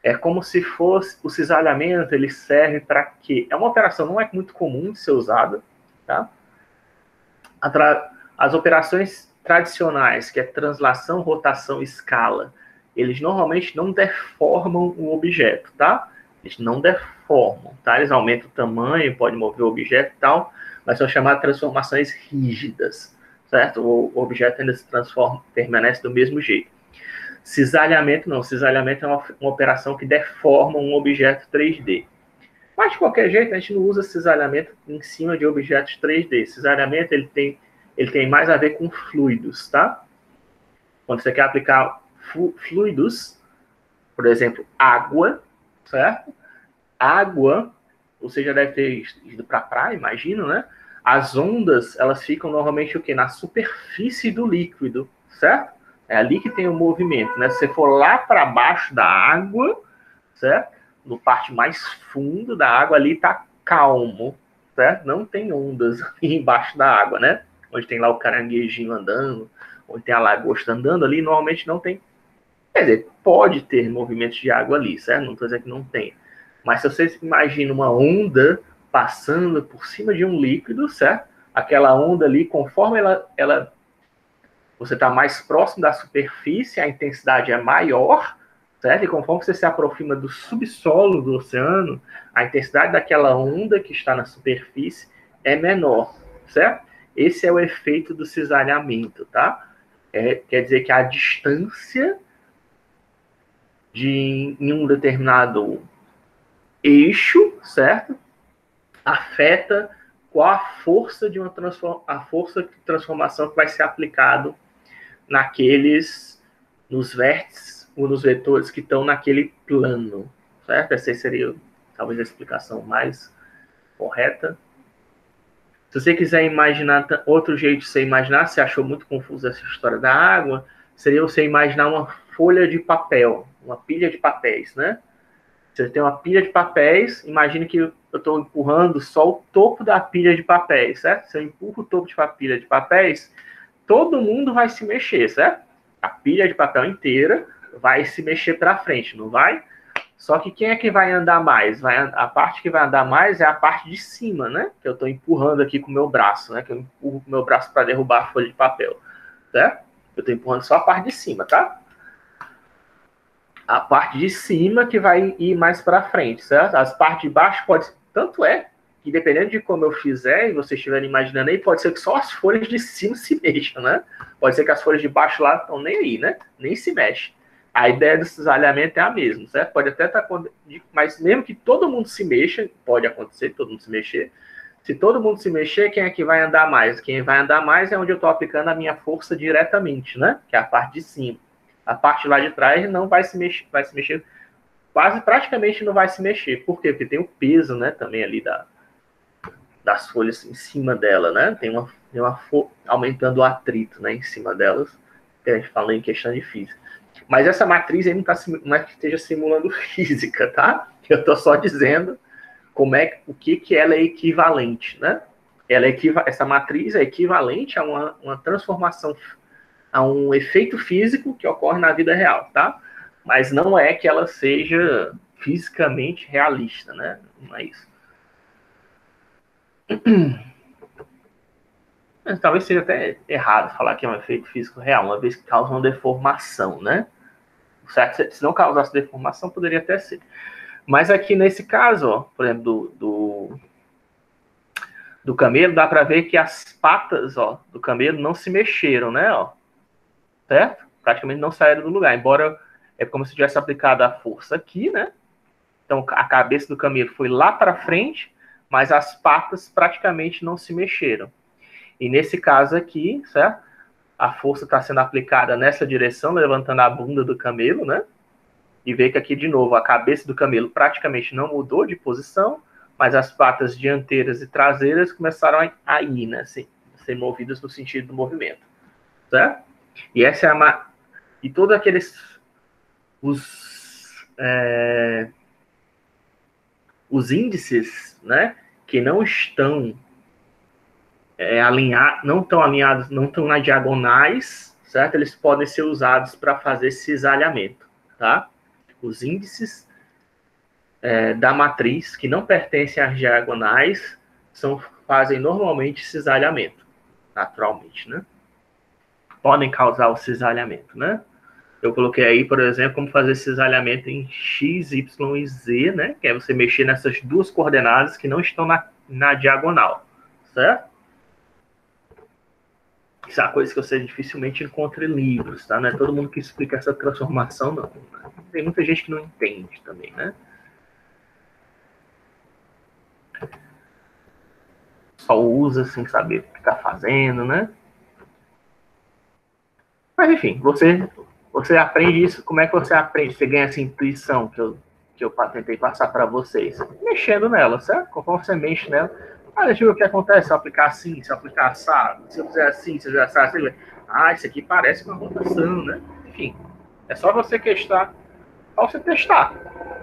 É como se fosse o cisalhamento, ele serve para quê? É uma operação não é muito comum de ser usada, tá? As operações tradicionais, que é translação, rotação, escala, eles normalmente não deformam o objeto, tá? Eles não deformam, tá? Eles aumentam o tamanho, pode mover o objeto e tal, mas são chamadas transformações rígidas, certo? O objeto ainda se transforma, permanece do mesmo jeito. Cisalhamento não. Cisalhamento é uma operação que deforma um objeto 3D. Mas, de qualquer jeito, a gente não usa cisalhamento em cima de objetos 3D. Cisalhamento ele tem mais a ver com fluidos, tá? Quando você quer aplicar fluidos, por exemplo, água, certo? Água, você já deve ter ido para a praia, imagino, né? As ondas, elas ficam normalmente o quê? Na superfície do líquido, certo? É ali que tem o movimento, né? Se você for lá para baixo da água, certo? No parte mais fundo da água, ali está calmo, certo? Não tem ondas ali embaixo da água, né? Onde tem lá o caranguejinho andando, onde tem a lagosta andando ali, normalmente não tem. Quer dizer, pode ter movimentos de água ali, certo? Não estou dizendo que não tem. Mas se você imagina uma onda passando por cima de um líquido, certo? Aquela onda ali, conforme ela você está mais próximo da superfície, a intensidade é maior, certo? E conforme você se aproxima do subsolo do oceano, a intensidade daquela onda que está na superfície é menor, certo? Esse é o efeito do cisalhamento, tá? Quer dizer que a distância em um determinado eixo, certo? Afeta qual a força de transformação que vai ser aplicado nos vértices ou nos vetores que estão naquele plano, certo? Essa seria talvez a explicação mais correta. Se você quiser imaginar outro jeito de você imaginar, se achou muito confuso essa história da água, seria você imaginar uma folha de papel, uma pilha de papéis, né? Você tem uma pilha de papéis, imagine que eu estou empurrando só o topo da pilha de papéis, certo? Se eu empurro o topo de pilha de papéis, todo mundo vai se mexer, certo? A pilha de papel inteira vai se mexer para frente, não vai? Só que quem é que vai andar mais? A parte que vai andar mais é a parte de cima, né? Que eu estou empurrando aqui com o meu braço, né? Que eu empurro com o meu braço para derrubar a folha de papel, certo? Eu estou empurrando só a parte de cima, tá? A parte de cima que vai ir mais para frente, certo? As partes de baixo tanto é que dependendo de como eu fizer e vocês estiverem imaginando aí, pode ser que só as folhas de cima se mexam, né? Pode ser que as folhas de baixo lá estão nem aí, né? Nem se mexem. A ideia do cisalhamento é a mesma, certo? Pode até estar... Mas mesmo que todo mundo se mexa, pode acontecer, todo mundo se mexer. Se todo mundo se mexer, quem é que vai andar mais? Quem vai andar mais é onde eu estou aplicando a minha força diretamente, né? Que é a parte de cima. A parte lá de trás não vai se mexer, praticamente não vai se mexer. Por quê? Porque tem o peso, né? Também ali das folhas em cima dela, né? Tem uma aumentando o atrito, né? Em cima delas, que a gente falou em questão de física. Mas essa matriz aí não é que esteja simulando física, tá? Eu estou só dizendo o que ela é equivalente, né? Essa matriz é equivalente a uma transformação, a um efeito físico que ocorre na vida real, tá? Mas não é que ela seja fisicamente realista, né? Não é isso. Mas talvez seja até errado falar que é um efeito físico real, uma vez que causa uma deformação, né? Certo? Se não causasse deformação, poderia até ser. Mas aqui nesse caso, ó, por exemplo, do camelo, dá para ver que as patas, ó, do camelo não se mexeram, né? Ó, certo? Praticamente não saíram do lugar, embora é como se tivesse aplicado a força aqui, né? Então a cabeça do camelo foi lá para frente, mas as patas praticamente não se mexeram. E nesse caso aqui, certo? A força está sendo aplicada nessa direção, levantando a bunda do camelo, né? E vê que aqui, de novo, a cabeça do camelo praticamente não mudou de posição, mas as patas dianteiras e traseiras começaram a ir, né? Assim, ser movidas no sentido do movimento, certo? E essa é e todos aqueles... Os índices, né? Que não estão não estão alinhados, não estão nas diagonais, certo? Eles podem ser usados para fazer cisalhamento, tá? Os índices da matriz que não pertencem às diagonais fazem normalmente cisalhamento, naturalmente, né? Podem causar o cisalhamento, né? Eu coloquei aí, por exemplo, como fazer cisalhamento em X, Y e Z, né? Que é você mexer nessas duas coordenadas que não estão na diagonal, certo? Isso é uma coisa que você dificilmente encontra em livros, tá? Não é todo mundo que explica essa transformação, não. Tem muita gente que não entende também, né? Só usa sem saber o que está fazendo, né? Mas, enfim, você aprende isso. Como é que você aprende? Você ganha essa intuição que eu tentei passar para vocês? Mexendo nela, certo? Conforme você mexe nela, deixa eu ver o que acontece se eu aplicar assim, se eu aplicar assado, se eu fizer assim, se eu fizer assado, assim, Ah, isso aqui parece uma rotação, né? Enfim, é só você testar. Só você testar.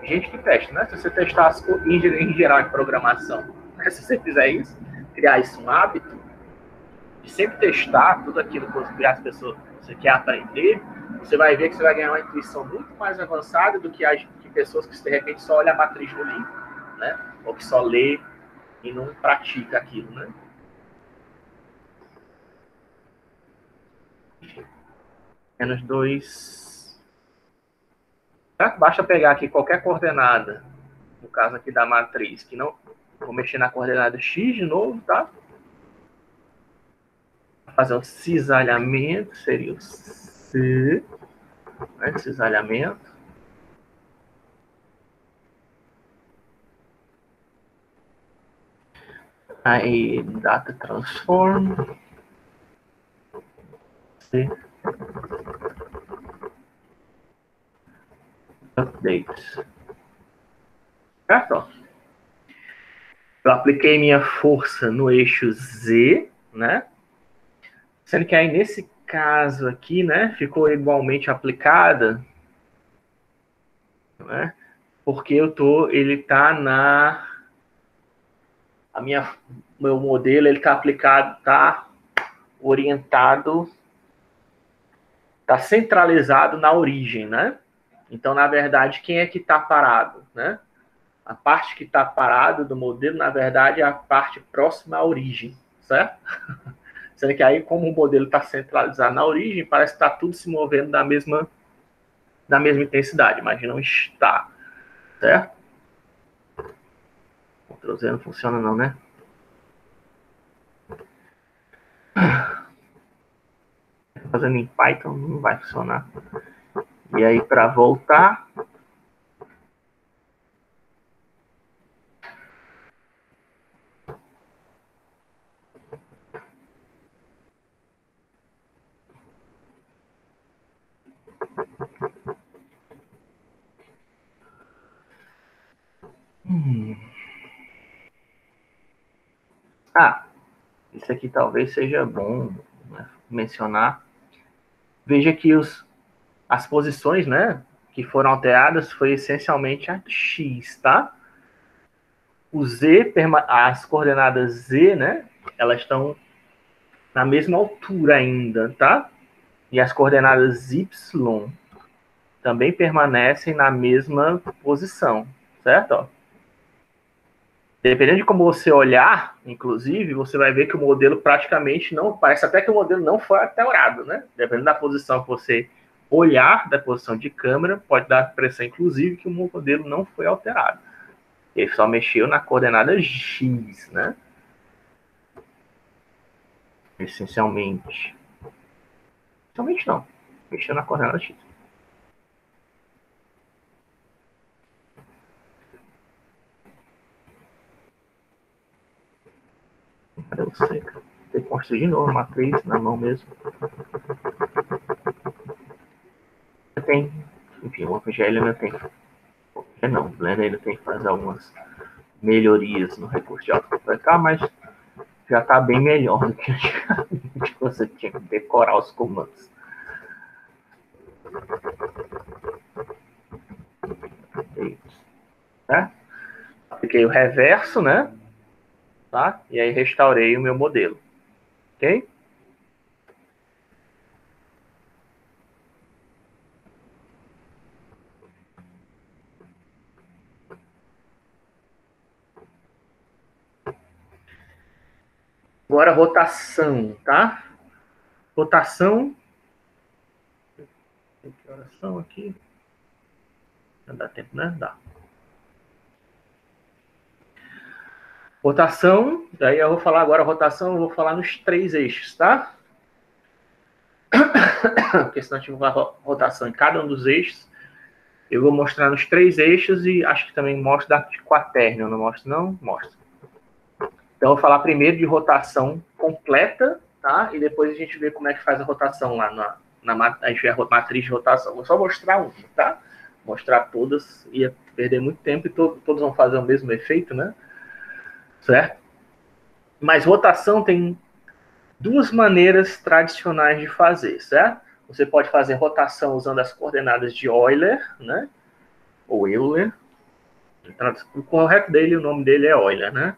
Gente que testa, né? Se você testar em geral em programação, né? Se você fizer isso, criar isso um hábito, de sempre testar tudo aquilo que as pessoas você quer aprender, você vai ver que você vai ganhar uma intuição muito mais avançada do que pessoas que de repente só olham a matriz no livro, né? Ou que só lê e não pratica aquilo, né? Menos 2. Tá? Basta pegar aqui qualquer coordenada, no caso aqui da matriz, que não. Vou mexer na coordenada x de novo, tá? Fazer um cisalhamento, seria o C, né? Cisalhamento. Aí, data transform. C. Updates. Certo? Eu apliquei minha força no eixo Z, né? Sendo que aí, nesse caso aqui, né, ficou igualmente aplicada, né? Porque ele tá meu modelo, ele tá aplicado, tá orientado, tá centralizado na origem, né? Então, na verdade, quem é que está parado, né? A parte que está parado do modelo, na verdade, é a parte próxima à origem, certo? Sendo que aí, como o modelo está centralizado na origem, parece que está tudo se movendo da mesma intensidade, mas não está, certo? Ctrl Z não funciona não, né? Fazendo em Python não vai funcionar. E aí, para voltar, isso aqui talvez seja bom, né, mencionar. Veja que as posições, né, que foram alteradas foi essencialmente a x, tá? O z, as coordenadas z, né, elas estão na mesma altura ainda, tá? E as coordenadas y também permanecem na mesma posição, certo? Ó. Dependendo de como você olhar, inclusive, você vai ver que o modelo praticamente não... Parece até que o modelo não foi alterado, né? Dependendo da posição que você olhar, da posição de câmera, pode dar a impressão, inclusive, que o modelo não foi alterado. Ele só mexeu na coordenada x, né? Essencialmente. Essencialmente não. Mexeu na coordenada x. Cadê você? Tem que construir de novo a matriz na mão mesmo. Tem. Enfim, o OpenGL ainda tem. Não, o Blender ainda tem que fazer algumas melhorias no recurso de AutoCAD, mas já está bem melhor do que antigamente. Você tinha que decorar os comandos. Né? Apliquei o reverso, né? Tá? E aí restaurei o meu modelo. Ok? Agora rotação, tá? Rotação. Tem que oração aqui. Não dá tempo, né? Dá. Rotação, daí eu vou falar agora rotação, eu vou falar nos 3 eixos, tá? Porque senão a gente vai rotação em cada um dos eixos. Eu vou mostrar nos 3 eixos e acho que também mostro da quaterna. Não mostro, não? Mostro. Então, eu vou falar primeiro de rotação completa, tá? E depois a gente vê como é que faz a rotação lá a gente vê a matriz de rotação. Vou só mostrar uma, tá? Mostrar todas, ia perder muito tempo e todos vão fazer o mesmo efeito, né? Certo? Mas rotação tem duas maneiras tradicionais de fazer, certo? Você pode fazer rotação usando as coordenadas de Euler, né? Ou Euler. O correto dele, o nome dele é Euler, né?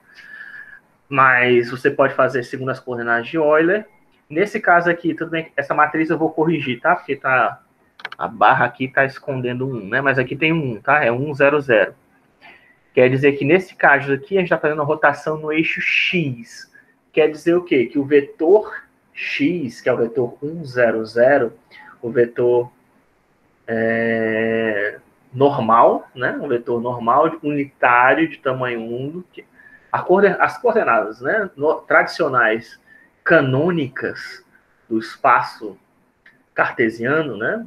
Mas você pode fazer segundo as coordenadas de Euler. Nesse caso aqui, tudo bem, essa matriz eu vou corrigir, tá? Porque tá, a barra aqui está escondendo 1, né? Mas aqui tem 1, tá? É 1, 0, 0. Quer dizer que nesse caso aqui, a gente está fazendo a rotação no eixo X. Quer dizer o quê? Que o vetor X, que é o vetor 1, 0, 0, o vetor normal, né? Um vetor normal, unitário, de tamanho 1, as coordenadas, né, tradicionais, canônicas do espaço cartesiano, né,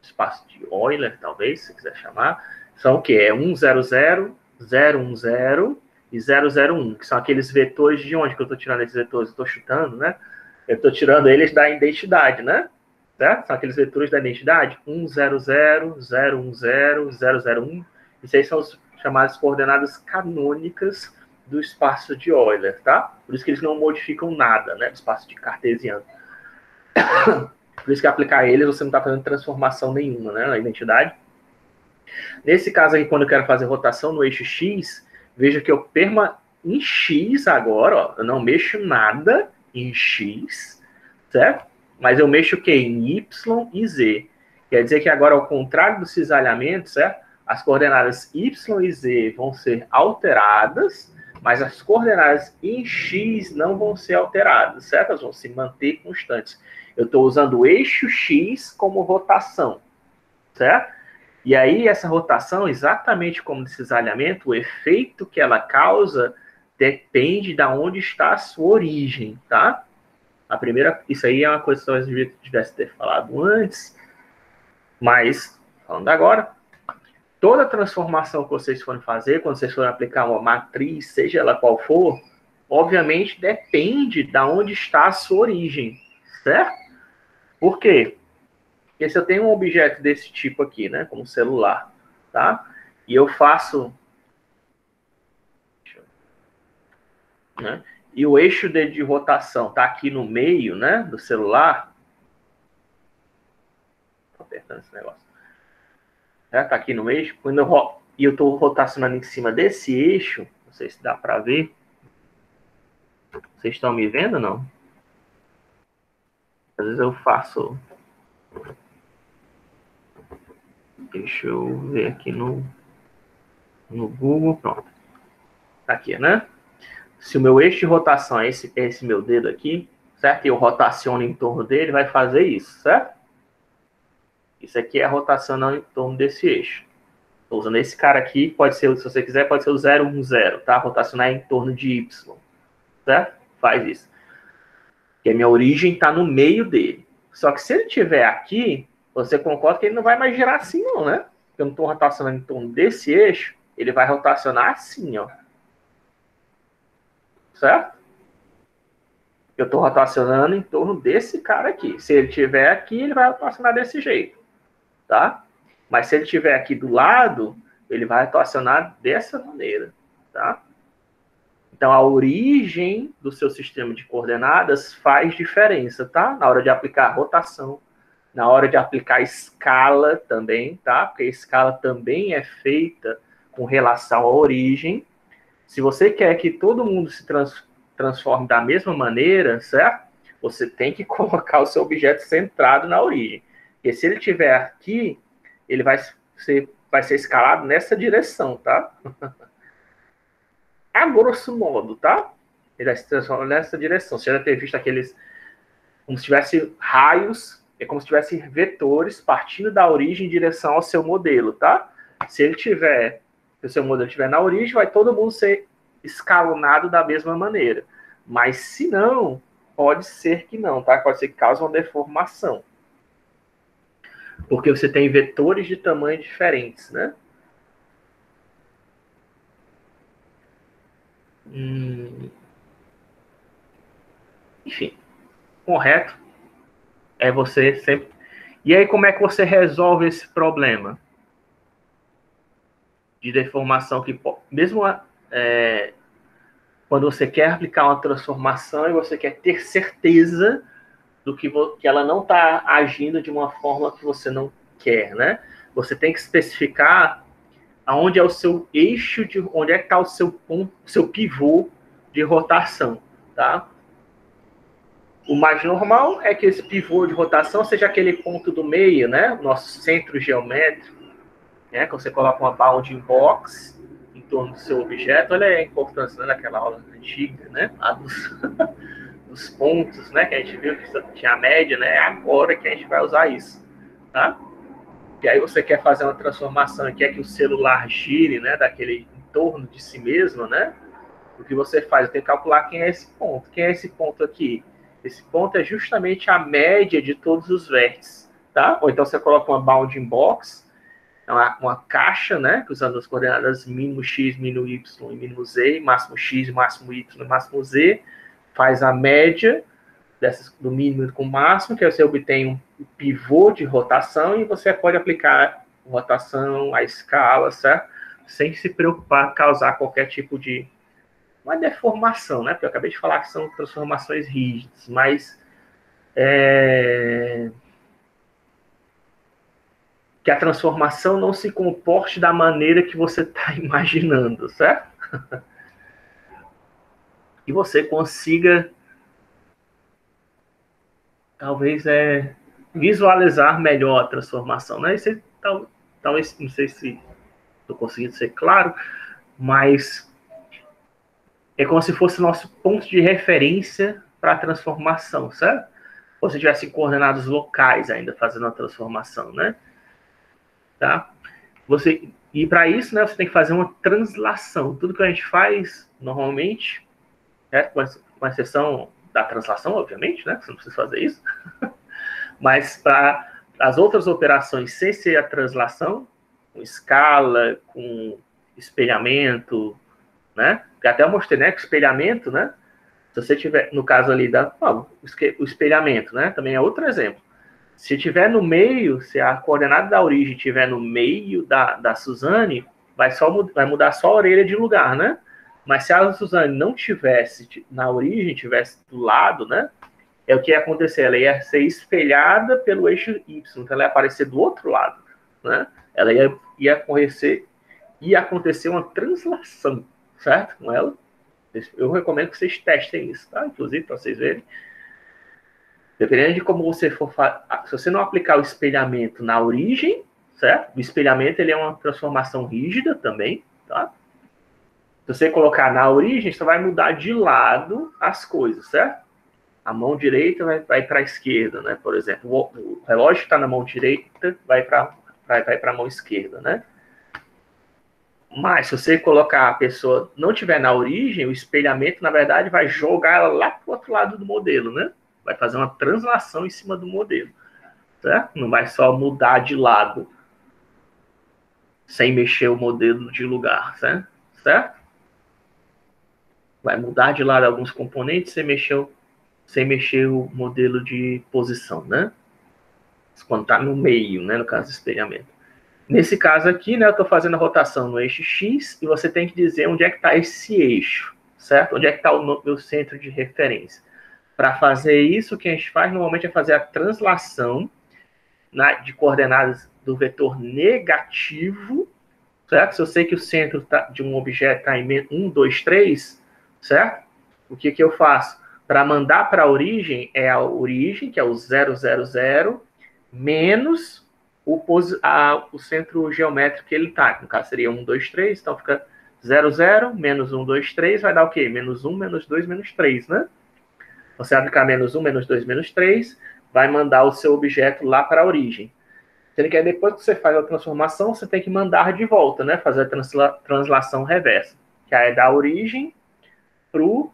espaço de Euler, talvez, se quiser chamar, são o quê? É 1, 0, 0, 0, 1, 0 e 0, 0, 1, que são aqueles vetores de onde que eu estou tirando esses vetores? Eu estou chutando, né? Eu estou tirando eles da identidade, né? Certo? São aqueles vetores da identidade, 1, 0, 0, 0, 1, 0, 0, 0, 1. Isso aí são as chamadas coordenadas canônicas do espaço de Euler, tá? Por isso que eles não modificam nada, né, do espaço de cartesiano. Por isso que aplicar eles, você não está fazendo transformação nenhuma, né, na identidade. Nesse caso aqui, quando eu quero fazer rotação no eixo X, veja que eu em X agora, ó, eu não mexo nada em X, certo? Mas eu mexo o quê? Em Y e Z. Quer dizer que agora, ao contrário do cisalhamento, certo? As coordenadas Y e Z vão ser alteradas, mas as coordenadas em X não vão ser alteradas, certo? Elas vão se manter constantes. Eu estou usando o eixo X como rotação, certo? E aí, essa rotação, exatamente como no cisalhamento, o efeito que ela causa depende de onde está a sua origem, tá? A primeira, isso aí é uma coisa que eu tivesse ter falado antes, mas, falando agora, toda transformação que vocês forem fazer, quando vocês forem aplicar uma matriz, seja ela qual for, obviamente depende de onde está a sua origem, certo? Por quê? Porque se eu tenho um objeto desse tipo aqui, né, como celular, tá? E eu faço, né, e o eixo de rotação está aqui no meio, né, do celular. Tô apertando esse negócio. Tá aqui no eixo. Quando eu estou rotacionando em cima desse eixo, não sei se dá para ver. Vocês estão me vendo ou não? Às vezes eu faço. Deixa eu ver aqui no Google. Pronto. Tá aqui, né? Se o meu eixo de rotação é esse meu dedo aqui, certo? E eu rotaciono em torno dele, vai fazer isso, certo? Isso aqui é a rotação em torno desse eixo. Estou usando esse cara aqui, pode ser, se você quiser, pode ser o 0, 1, 0, tá? Rotacionar em torno de Y, certo? Faz isso. Porque a minha origem está no meio dele. Só que se ele estiver aqui, você concorda que ele não vai mais girar assim, não, né? Porque eu não estou rotacionando em torno desse eixo, ele vai rotacionar assim, ó. Certo? Eu estou rotacionando em torno desse cara aqui. Se ele estiver aqui, ele vai rotacionar desse jeito, tá? Mas se ele estiver aqui do lado, ele vai rotacionar dessa maneira, tá? Então, a origem do seu sistema de coordenadas faz diferença, tá? Na hora de aplicar a rotação, na hora de aplicar a escala também, tá? Porque a escala também é feita com relação à origem. Se você quer que todo mundo se transforme da mesma maneira, certo? Você tem que colocar o seu objeto centrado na origem. Porque se ele estiver aqui, ele vai ser escalado nessa direção, tá? A grosso modo, tá? Ele vai se transformar nessa direção. Você já deve ter visto aqueles, como se tivesse raios, é como se tivesse vetores partindo da origem em direção ao seu modelo, tá? Se o seu modelo estiver na origem, vai todo mundo ser escalonado da mesma maneira. Mas se não, pode ser que não, tá? Pode ser que cause uma deformação. Porque você tem vetores de tamanho diferentes, né? Enfim, correto é você sempre... E aí, como é que você resolve esse problema de deformação que mesmo quando você quer aplicar uma transformação e você quer ter certeza do que ela não está agindo de uma forma que você não quer, né? Você tem que especificar aonde é o seu eixo, onde é que está o seu ponto, seu pivô de rotação, tá? O mais normal é que esse pivô de rotação seja aquele ponto do meio, né? Nosso centro geométrico, né? Que você coloca uma bounding box em torno do seu objeto. Olha a importância, né, daquela aula antiga, né? A dos pontos, né? Que a gente viu que tinha a média, né? É agora que a gente vai usar isso, tá? E aí você quer fazer uma transformação e quer que o celular gire, né? Daquele em torno de si mesmo, né? O que você faz? Eu tenho que calcular quem é esse ponto. Quem é esse ponto aqui? Esse ponto é justamente a média de todos os vértices, tá? Ou então você coloca uma bounding box, uma caixa, né? Usando as coordenadas mínimo x, mínimo y e mínimo z, máximo x, máximo y e máximo z, faz a média do mínimo com o máximo, que aí você obtém um pivô de rotação e você pode aplicar rotação, a escala, certo? Sem se preocupar em causar qualquer tipo de uma deformação, né? Porque eu acabei de falar que são transformações rígidas, mas que a transformação não se comporte da maneira que você está imaginando, certo? E você consiga, talvez, visualizar melhor a transformação, né? Isso talvez, não sei se estou conseguindo ser claro, mas é como se fosse o nosso ponto de referência para a transformação, certo? Ou se tivesse coordenados locais ainda fazendo a transformação, né? Tá? E para isso, né, você tem que fazer uma translação. Tudo que a gente faz normalmente, né, com exceção da translação, obviamente, né? Você não precisa fazer isso. Mas para as outras operações sem ser a translação, com escala, com espelhamento, né? Que até eu mostrei, né? Que espelhamento, né? Se você tiver, no caso ali o espelhamento, né? Também é outro exemplo. Se tiver no meio, se a coordenada da origem tiver no meio da Suzane, vai mudar só a orelha de lugar, né? Mas se a Suzane não tivesse na origem, tivesse do lado, né? É o que ia acontecer. Ela ia ser espelhada pelo eixo Y, então ela ia aparecer do outro lado, né? Ela ia acontecer uma translação, certo? Com ela. Eu recomendo que vocês testem isso, tá? Inclusive, para vocês verem. Dependendo de como você for fazer, se você não aplicar o espelhamento na origem, certo? O espelhamento ele é uma transformação rígida também, tá? Se você colocar na origem, você vai mudar de lado as coisas, certo? A mão direita vai para a esquerda, né? Por exemplo, o relógio está na mão direita, vai para a mão esquerda, né? Mas se você colocar a pessoa não tiver na origem, o espelhamento, na verdade, vai jogar ela lá para o outro lado do modelo, né? Vai fazer uma translação em cima do modelo, certo? Não vai só mudar de lado sem mexer o modelo de lugar, certo? Vai mudar de lado alguns componentes sem mexer o modelo de posição, né? Quando está no meio, né? No caso do espelhamento. Nesse caso aqui, né? Eu estou fazendo a rotação no eixo X e você tem que dizer onde é que está esse eixo, certo? Onde é que está o meu centro de referência. Para fazer isso, o que a gente faz normalmente é fazer a translação de coordenadas do vetor negativo, certo? Se eu sei que o centro de um objeto está em 1, 2, 3, certo? O que eu faço? Para mandar para a origem, é a origem, que é o 0, 0, 0, menos o centro geométrico que ele está. No caso, seria 1, 2, 3, então fica 0, 0, menos 1, 2, 3, vai dar o quê? Menos 1, menos 2, menos 3, né? Você aplicar menos 1, menos 2, menos 3, vai mandar o seu objeto lá para a origem. Sendo que aí depois que você faz a transformação, você tem que mandar de volta, né? Fazer a translação reversa. Que aí é da origem para o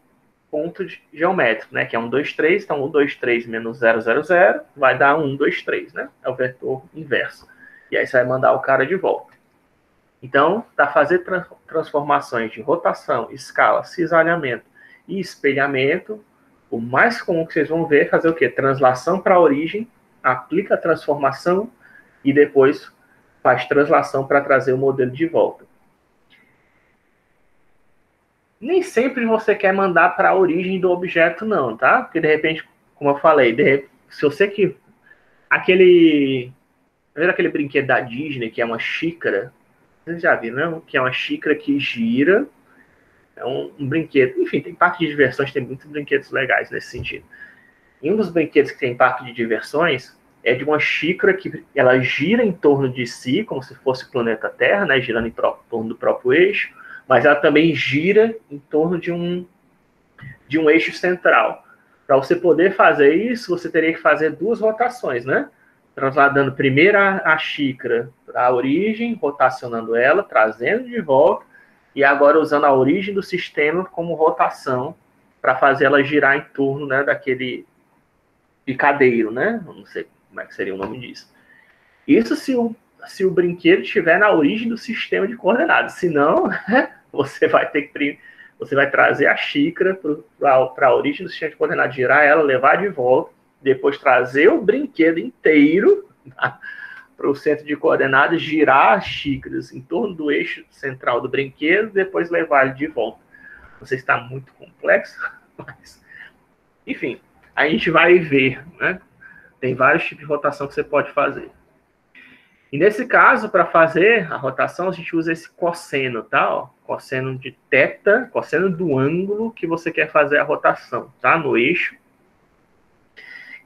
ponto geométrico, né? Que é 1, 2, 3. Então, 1, 2, 3 menos 0, 0, 0 vai dar 1, 2, 3, né? É o vetor inverso. E aí você vai mandar o cara de volta. Então, para fazer transformações de rotação, escala, cisalhamento e espelhamento, o mais comum que vocês vão ver é fazer o quê? Translação para a origem, aplica a transformação e depois faz translação para trazer o modelo de volta. Nem sempre você quer mandar para a origem do objeto, não, tá? Porque, de repente, como eu falei, se você que... Aquele brinquedo da Disney, que é uma xícara, vocês já viram, não? Que é uma xícara que gira, é um brinquedo. Enfim, tem parque de diversões, tem muitos brinquedos legais nesse sentido. E um dos brinquedos que tem parque de diversões é de uma xícara que ela gira em torno de si, como se fosse o planeta Terra, né? Girando em torno do próprio eixo, mas ela também gira em torno de um eixo central. Para você poder fazer isso, você teria que fazer 2 rotações, né? Trasladando primeiro a xícara para a origem, rotacionando ela, trazendo de volta, e agora usando a origem do sistema como rotação para fazer ela girar em torno, né, daquele picadeiro, né? Não sei como é que seria o nome disso. Isso se o brinquedo estiver na origem do sistema de coordenadas. Se não, você vai trazer a xícara para a origem do sistema de coordenadas, girar ela, levar de volta, depois trazer o brinquedo inteiro, tá, para o centro de coordenadas, girar as xícaras em torno do eixo central do brinquedo, depois levar ele de volta. Não sei se está muito complexo, mas... Enfim, a gente vai ver, né? Tem vários tipos de rotação que você pode fazer. E nesse caso, para fazer a rotação, a gente usa esse cosseno, tá? Ó, cosseno de θ, cosseno do ângulo que você quer fazer a rotação, tá? No eixo.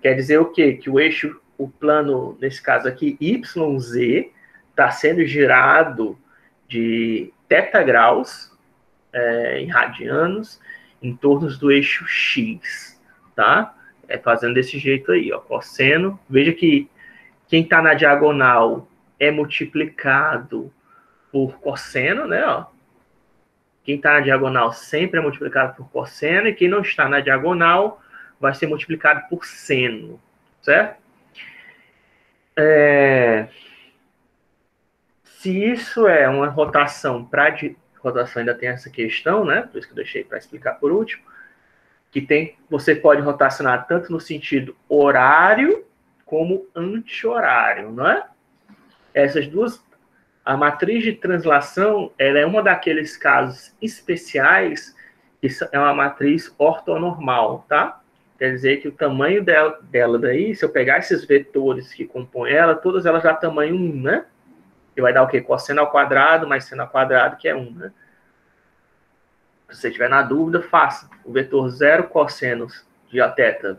Quer dizer o quê? Que o eixo, o plano, nesse caso aqui, YZ, está sendo girado de θ graus, em radianos, em torno do eixo X, tá? Fazendo desse jeito aí, ó, cosseno. Veja que quem está na diagonal é multiplicado por cosseno, né? Ó. Quem está na diagonal sempre é multiplicado por cosseno, e quem não está na diagonal vai ser multiplicado por seno, certo? Se isso é uma rotação rotação ainda tem essa questão, né? Por isso que eu deixei para explicar por último, que você pode rotacionar tanto no sentido horário como anti-horário, não é? Essas duas, a matriz de translação, ela é uma daqueles casos especiais que é uma matriz ortonormal, tá? Quer dizer que o tamanho dela daí, se eu pegar esses vetores que compõem ela, todas elas dão tamanho 1, né? Que vai dar o quê? Cosseno ao quadrado mais seno ao quadrado, que é 1, né? Se você estiver na dúvida, faça. O vetor 0 cossenos de θ,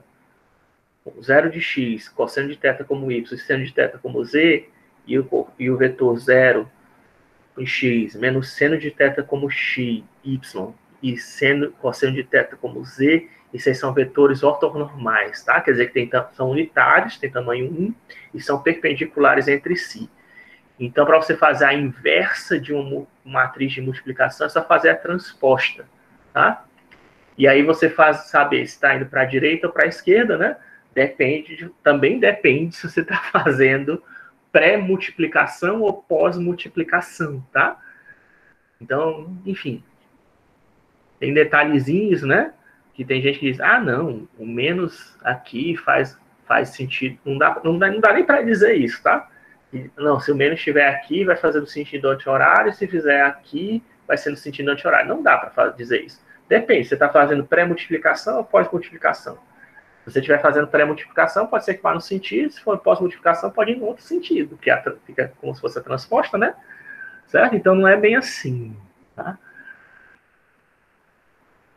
0 de x, cosseno de θ como y, seno de θ como z, e o vetor 0 em x, menos seno de θ como x, y, e cosseno de θ como z, isso aí são vetores ortonormais, tá? Quer dizer que são unitários, tem tamanho 1, e são perpendiculares entre si. Então, para você fazer a inversa de uma matriz de multiplicação, é só fazer a transposta, tá? E aí você saber se está indo para a direita ou para a esquerda, né? Também depende se você está fazendo pré-multiplicação ou pós-multiplicação, tá? Então, enfim, tem detalhezinhos, né? Que tem gente que diz, não, o menos aqui faz sentido. Não dá nem para dizer isso, tá? Não, se o menos estiver aqui, vai fazer no sentido anti-horário, se fizer aqui, vai ser no sentido anti-horário. Não dá para dizer isso. Depende, você está fazendo pré-multiplicação ou pós-multiplicação. Se você estiver fazendo pré-multiplicação, pode ser que vá no sentido, se for pós-multiplicação, pode ir no outro sentido, que fica como se fosse a transposta, né? Certo? Então não é bem assim, tá?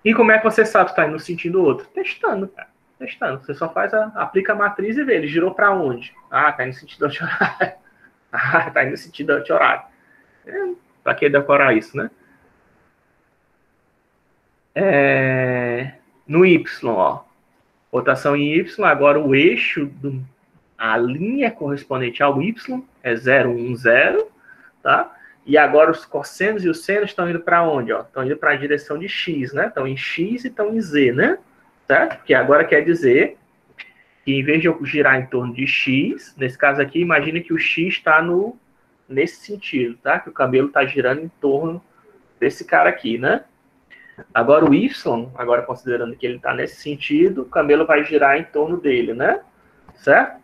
E como é que você sabe se está indo no sentido outro? Testando, cara. Testando. Você só aplica a matriz e vê. Ele girou para onde? Está indo no sentido anti-horário. Está indo no sentido anti-horário. Para que decorar isso, né? No Y, ó. Rotação em Y, agora o eixo, a linha correspondente ao Y é 0, 1, 0, tá? E agora os cossenos e os senos estão indo para onde? Estão indo para a direção de X, né? Estão em X e estão em Z, né? Certo? Porque agora quer dizer que em vez de eu girar em torno de X, nesse caso aqui, imagine que o X está nesse sentido, tá? Que o cabelo está girando em torno desse cara aqui, né? Agora o Y, agora considerando que ele está nesse sentido, o cabelo vai girar em torno dele, né? Certo?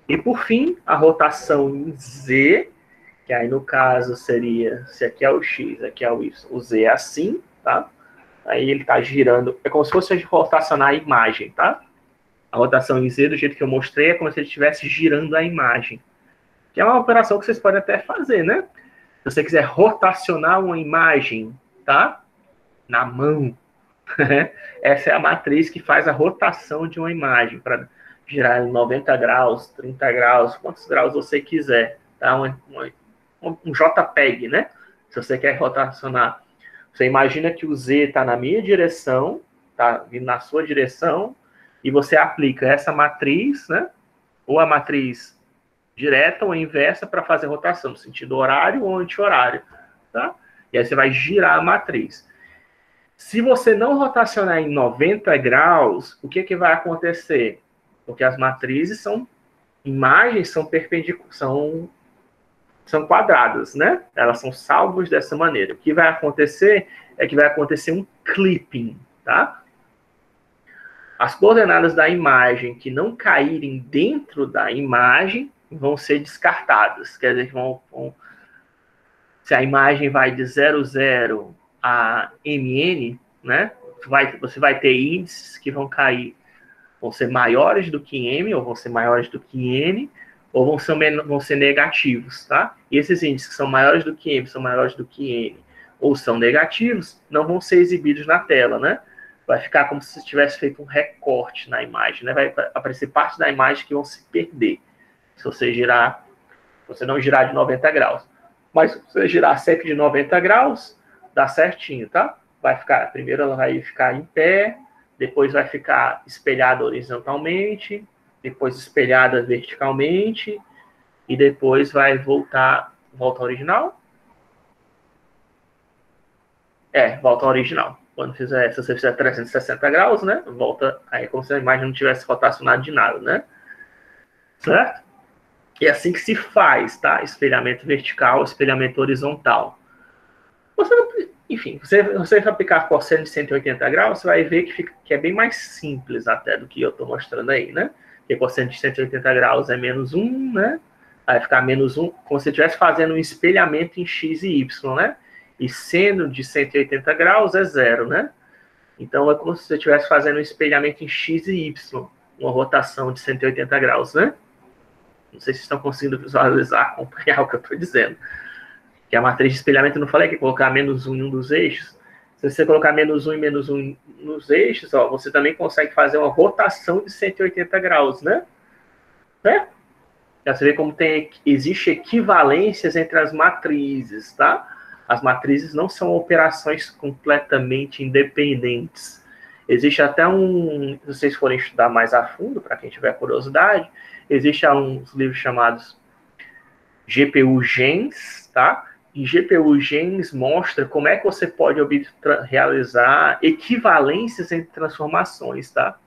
E por fim, a rotação em Z, que aí no caso seria, se aqui é o X, aqui é o Y, o Z é assim, tá? Aí ele está girando, é como se fosse rotacionar a imagem, tá? A rotação em Z, do jeito que eu mostrei, é como se ele estivesse girando a imagem. Que é uma operação que vocês podem até fazer, né? Se você quiser rotacionar uma imagem, tá? Na mão, essa é a matriz que faz a rotação de uma imagem, para girar em 90 graus, 30 graus, quantos graus você quiser, tá? Um JPEG, né? Se você quer rotacionar. Você imagina que o Z está na minha direção, está vindo na sua direção, e você aplica essa matriz, né? Ou a matriz direta ou inversa para fazer rotação, no sentido horário ou anti-horário, tá? E aí você vai girar a matriz. Se você não rotacionar em 90 graus, o que vai acontecer? Porque as matrizes são, imagens são perpendiculares, são quadradas, né? Elas são salvos dessa maneira. O que vai acontecer é que vai acontecer um clipping, tá? As coordenadas da imagem que não caírem dentro da imagem vão ser descartadas. Quer dizer, se a imagem vai de 00 a mn, né? Você vai ter índices que vão cair, vão ser maiores do que m, ou vão ser maiores do que n, ou vão ser negativos, tá? E esses índices que são maiores do que m, são maiores do que n, ou são negativos, não vão ser exibidos na tela, né? Vai ficar como se tivesse feito um recorte na imagem, né? Vai aparecer partes da imagem que vão se perder se você não girar de 90 graus. Mas se você girar sempre de 90 graus, dá certinho, tá? Primeiro ela vai ficar em pé, depois vai ficar espelhada horizontalmente, depois espelhada verticalmente, e depois vai volta ao original. Volta ao original. Se você fizer 360 graus, né? Volta aí como se a imagem não tivesse rotacionado de nada, né? Certo? É assim que se faz, tá? Espelhamento vertical, espelhamento horizontal. Você aplicar cosseno de 180 graus, você vai ver que é bem mais simples até do que eu estou mostrando aí, né? Porque cosseno de 180 graus é menos 1, né? Vai ficar menos 1, como se você estivesse fazendo um espelhamento em x e y, né? E seno de 180 graus é 0, né? Então, é como se você estivesse fazendo um espelhamento em x e y, uma rotação de 180 graus, né? Não sei se estão conseguindo visualizar, acompanhar o que eu estou dizendo. Que a matriz de espelhamento, eu não falei que colocar menos 1 em um dos eixos. Se você colocar menos 1 e menos 1 nos eixos, ó, você também consegue fazer uma rotação de 180 graus, né? Já você vê como existe equivalências entre as matrizes, tá? As matrizes não são operações completamente independentes. Existe até se vocês forem estudar mais a fundo, para quem tiver curiosidade, existe uns livros chamados GPU Gens, tá? E GPU Gens mostra como é que você pode realizar equivalências entre transformações, tá?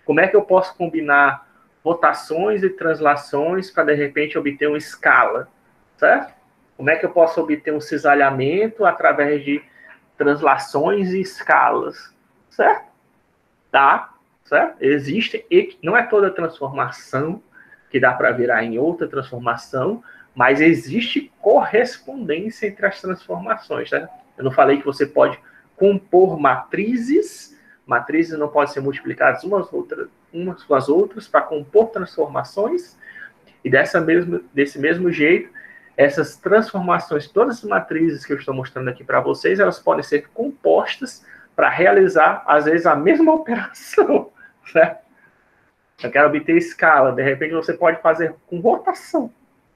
Como é que eu posso combinar rotações e translações para, de repente, obter uma escala, certo? Como é que eu posso obter um cisalhamento através de translações e escalas, certo? Tá? Certo? Não é toda transformação que dá para virar em outra transformação, mas existe correspondência entre as transformações, tá? Eu não falei que você pode compor matrizes não podem ser multiplicadas umas com as outras para compor transformações, e desse mesmo jeito, essas transformações, todas as matrizes que eu estou mostrando aqui para vocês, elas podem ser compostas para realizar, às vezes, a mesma operação, certo? Eu quero obter escala, de repente você pode fazer com rotação,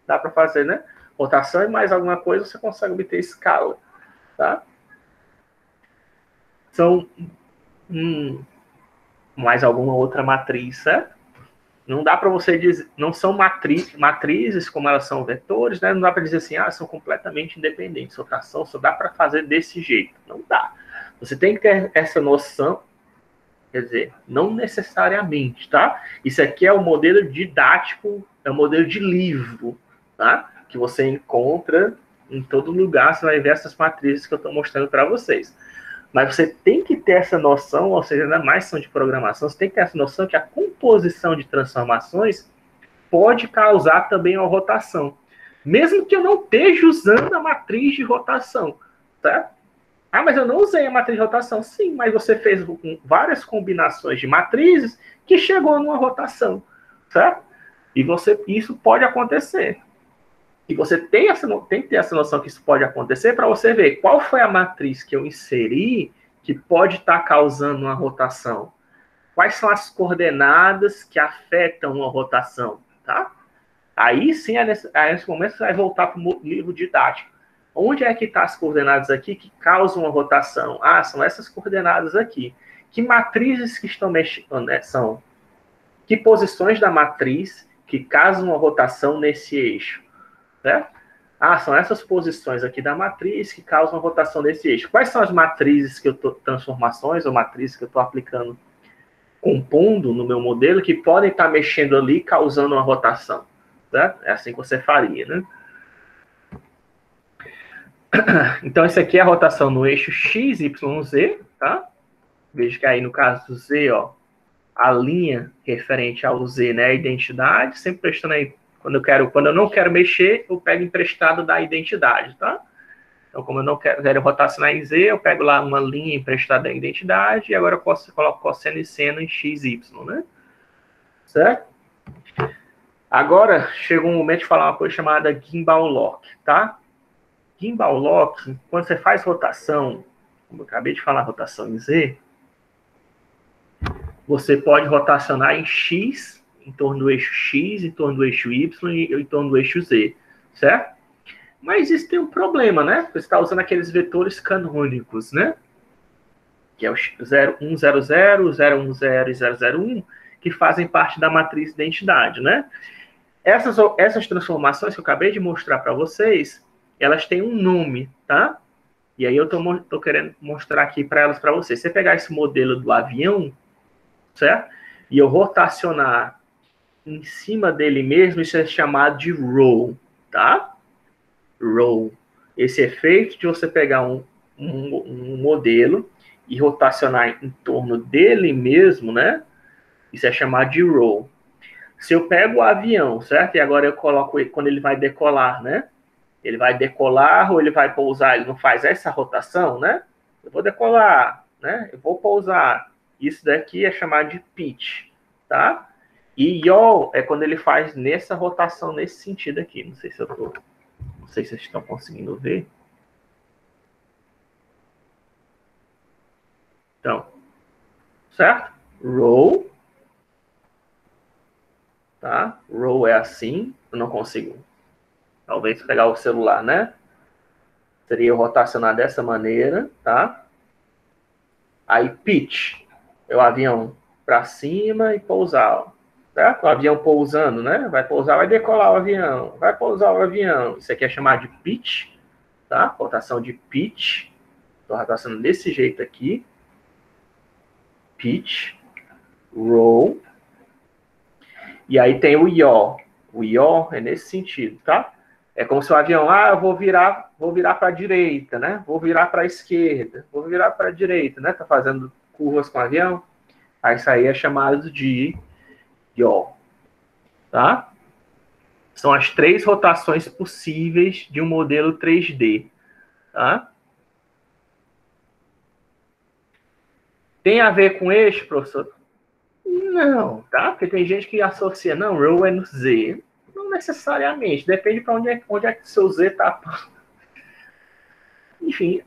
dá para fazer, né? Rotação e mais alguma coisa, você consegue obter escala, tá? São mais alguma outra matriz, certo? Não dá para você dizer, não são matrizes como elas são vetores, né? Não dá para dizer assim, são completamente independentes. Rotação só dá para fazer desse jeito. Não dá. Você tem que ter essa noção, quer dizer, não necessariamente, tá? Isso aqui é o modelo didático, é o modelo de livro, tá? Que você encontra em todo lugar, você vai ver essas matrizes que eu estou mostrando para vocês. Mas você tem que ter essa noção, ou seja, ainda mais são de programação, você tem que ter essa noção que a composição de transformações pode causar também uma rotação. Mesmo que eu não esteja usando a matriz de rotação, certo? Ah, mas eu não usei a matriz de rotação. Sim, mas você fez várias combinações de matrizes que chegou numa rotação, certo? E isso pode acontecer. E você tem que ter essa noção que isso pode acontecer para você ver qual foi a matriz que eu inseri que pode estar causando uma rotação. Quais são as coordenadas que afetam uma rotação, tá? Aí sim, nesse momento, você vai voltar para o livro didático. Onde é que estão as coordenadas aqui que causam uma rotação? Ah, são essas coordenadas aqui. Que matrizes que estão mexendo, né, são? Que posições da matriz que causam uma rotação nesse eixo? Certo? Ah, são essas posições aqui da matriz que causam rotação nesse eixo. Quais são as matrizes que eu estou, transformações ou matrizes que eu estou aplicando, compondo no meu modelo, que podem estar mexendo ali, causando uma rotação? Certo? É assim que você faria, né? Então, isso aqui é a rotação no eixo X, Y, Z, tá? Veja que aí no caso do Z, ó, a linha referente ao Z, né, a identidade, sempre prestando aí, quando eu não quero mexer, eu pego emprestado da identidade, tá? Então, como eu não quero rotacionar em Z, eu pego lá uma linha emprestada da identidade e agora eu coloco cosseno e seno em X, Y, né? Certo? Agora, chegou um momento de falar uma coisa chamada gimbal lock, tá? Gimbal lock, quando você faz rotação, como eu acabei de falar, rotação em Z, você pode rotacionar em X, em torno do eixo X, em torno do eixo Y e em torno do eixo Z, certo? Mas isso tem um problema, né? Você está usando aqueles vetores canônicos, né? Que é o 0100, 010 e 001, que fazem parte da matriz de identidade, né? Essas transformações que eu acabei de mostrar para vocês, elas têm um nome, tá? E aí eu estou querendo mostrar aqui para elas para vocês. Se você pegar esse modelo do avião, certo? E eu rotacionar em cima dele mesmo, isso é chamado de roll, tá? Roll. Esse efeito de você pegar um modelo e rotacionar em torno dele mesmo, né? Isso é chamado de roll. Se eu pego o avião, certo? E agora eu coloco ele quando ele vai decolar, né? Ele vai decolar ou ele vai pousar? Ele não faz essa rotação, né? Eu vou decolar, né? Eu vou pousar. Isso daqui é chamado de pitch, tá? E yaw é quando ele faz nessa rotação, nesse sentido aqui. Não sei se vocês estão conseguindo ver. Então, certo? Roll, tá? Roll é assim. Eu não consigo. Talvez pegar o celular, né? Seria rotacionar dessa maneira, tá? Aí pitch é o avião para cima e pousar, certo? O avião pousando, né? Vai pousar, vai decolar o avião, vai pousar o avião. Isso aqui é chamado de pitch, tá? Rotação de pitch. Estou rotacionando desse jeito aqui. Pitch, roll. E aí tem o yaw. O yaw é nesse sentido, tá? É como se o avião, eu vou virar para a direita, né? Vou virar para a esquerda, vou virar para a direita, né? Tá fazendo curvas com o avião. Aí isso aí é chamado de yaw, tá? São as 3 rotações possíveis de um modelo 3D, tá? Tem a ver com eixo, professor? Não, tá? Porque tem gente que associa, não, row é no Z. Não necessariamente, depende para onde é que o seu Z tá. Enfim,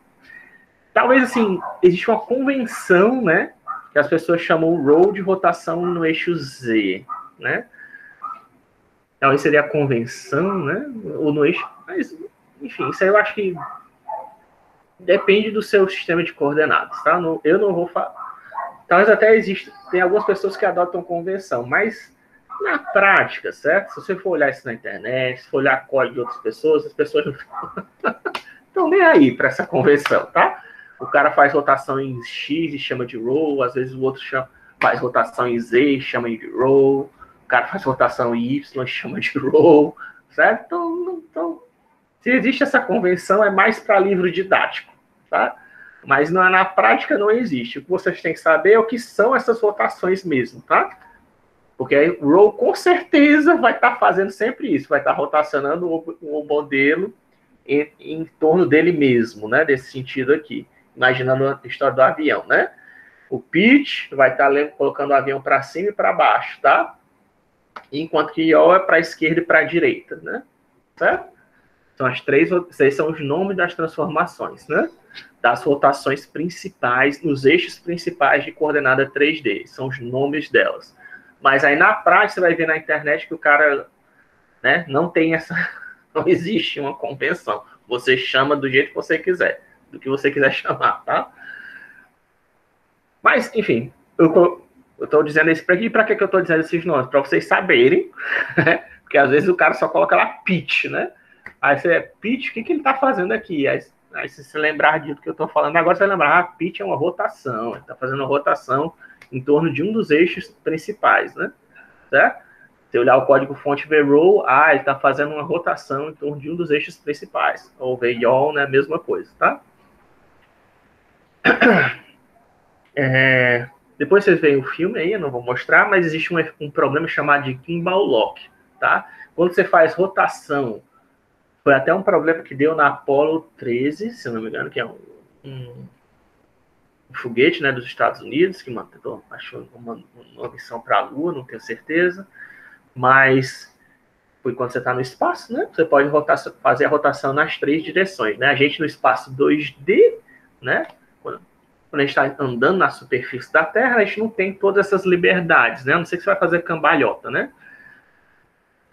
talvez assim, existe uma convenção, né? Que as pessoas chamam o row de rotação no eixo Z, né? Então, isso seria a convenção, né? Ou no eixo. Mas, enfim, isso aí eu acho que depende do seu sistema de coordenadas, tá? Eu não vou falar. Talvez até exista, tem algumas pessoas que adotam convenção, mas na prática, certo? Se você for olhar isso na internet, se for olhar código de outras pessoas, as pessoas não estão nem aí para essa convenção, tá? O cara faz rotação em X e chama de row, às vezes o outro faz rotação em Z e chama de row, o cara faz rotação em Y e chama de row, certo? Então, se existe essa convenção, é mais para livro didático, tá? Mas na prática não existe. O que vocês têm que saber é o que são essas rotações mesmo, tá? Porque aí o row com certeza vai estar fazendo sempre isso, vai estar rotacionando o modelo em torno dele mesmo, né? Desse sentido aqui. imaginando a história do avião, né? O pitch vai estar colocando o avião para cima e para baixo, tá? Enquanto que yaw é para a esquerda e para a direita, né? Certo? São esses são os nomes das transformações, né? Das rotações principais, nos eixos principais de coordenada 3D. São os nomes delas. Mas aí na prática você vai ver na internet que o cara, né, não tem essa... Não existe uma convenção. Você chama do jeito que você quiser. Do que você quiser chamar, tá? Mas, enfim, eu estou dizendo isso para aqui. Para que eu estou dizendo esses nomes? Para vocês saberem, né? Porque às vezes o cara só coloca lá pitch, né? Aí você, pitch, o que ele está fazendo aqui? Aí se você lembrar do que eu estou falando agora, você vai lembrar, pitch é uma rotação. Ele está fazendo uma rotação em torno de um dos eixos principais, né? Certo? Se olhar o código-fonte VRoll, ele está fazendo uma rotação em torno de um dos eixos principais. Ou VYAW, né? Mesma coisa, tá? Depois vocês veem o filme aí, eu não vou mostrar, mas existe um problema chamado de gimbal lock, tá? Quando você faz rotação, foi até um problema que deu na Apollo 13, se eu não me engano, que é um foguete, né, dos Estados Unidos, que achou uma missão para a Lua, não tenho certeza, mas foi quando você está no espaço, né? Você pode fazer a rotação nas 3 direções, né? A gente no espaço 2D, né? Quando a gente está andando na superfície da Terra, a gente não tem todas essas liberdades, né? A não ser que você vai fazer cambalhota, né?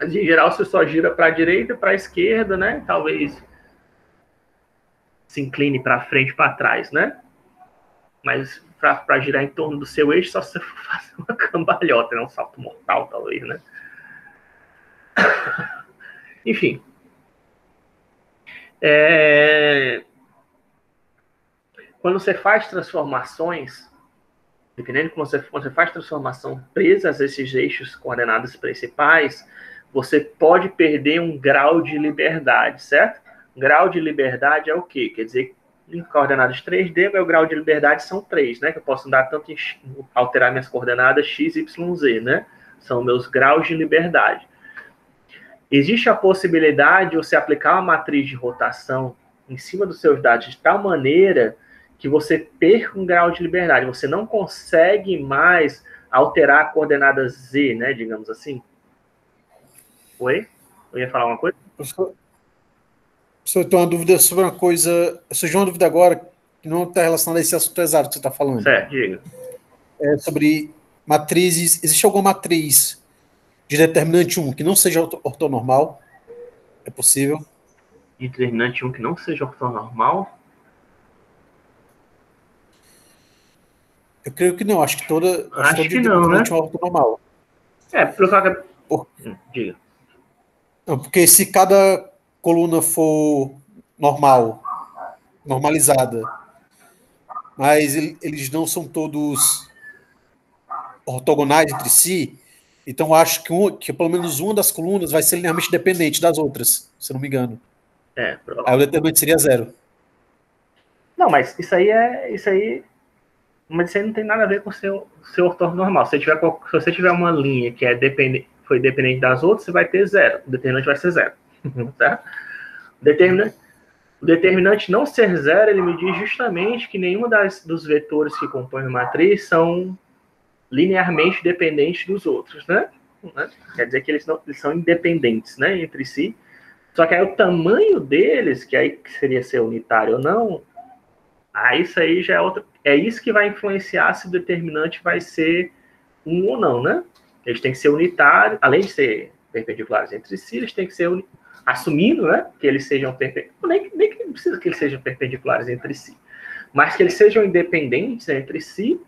Mas, em geral, você só gira para a direita, para a esquerda, né? Talvez se incline para frente e para trás, né? Mas para girar em torno do seu eixo, só você fazer uma cambalhota, né? Um salto mortal, talvez, né? Enfim. Quando você faz transformações, dependendo de como você faz transformação presas a esses eixos coordenadas principais, você pode perder um grau de liberdade, certo? Grau de liberdade é o quê? Quer dizer, em coordenadas 3D, meu grau de liberdade são 3, né? Que eu posso dar tanto alterar minhas coordenadas x, y, z, né? São meus graus de liberdade. Existe a possibilidade de você aplicar uma matriz de rotação em cima dos seus dados de tal maneira que você perca um grau de liberdade. Você não consegue mais alterar a coordenada z, né? Digamos assim. Oi? Eu ia falar uma coisa? Professor, eu tenho uma dúvida sobre uma coisa. Surgiu uma dúvida agora que não está relacionada a esse assunto exato que você está falando. Certo, diga. É sobre matrizes. Existe alguma matriz de determinante 1 que não seja ortonormal? É possível? De determinante 1 que não seja ortonormal? Eu creio que não. Acho que toda. Acho que não, né? É ortonormal. Diga. Não, porque se cada coluna for normalizada, mas eles não são todos ortogonais entre si, então acho que pelo menos uma das colunas vai ser linearmente dependente das outras, se eu não me engano. Aí o determinante seria 0. Não, mas isso aí não tem nada a ver com o seu ortonormal. Se você tiver uma linha que foi dependente das outras, você vai ter 0. O determinante vai ser 0. Certo? O determinante não ser 0, ele me diz justamente que nenhuma dos vetores que compõem a matriz são linearmente dependentes dos outros, né? Quer dizer que eles são independentes, né, entre si. Só que aí o tamanho deles, que aí seria ser unitário ou não, isso aí já é outro. É isso que vai influenciar se o determinante vai ser 1 ou não, né? Eles têm que ser unitários, além de ser perpendiculares entre si, eles têm que ser assumindo, né, que eles sejam perpendiculares, nem que precisa que eles sejam perpendiculares entre si, mas que eles sejam independentes entre si,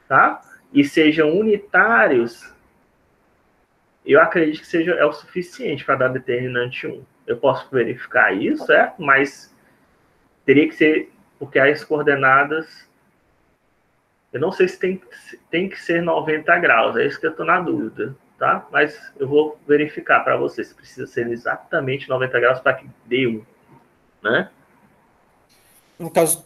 tá? E sejam unitários, eu acredito que é o suficiente para dar determinante 1. Eu posso verificar isso, certo? Mas teria que ser, porque as coordenadas, eu não sei se tem que ser 90 graus, é isso que eu estou na dúvida, tá? Mas eu vou verificar para você se precisa ser exatamente 90 graus para que dê 1, né? No caso,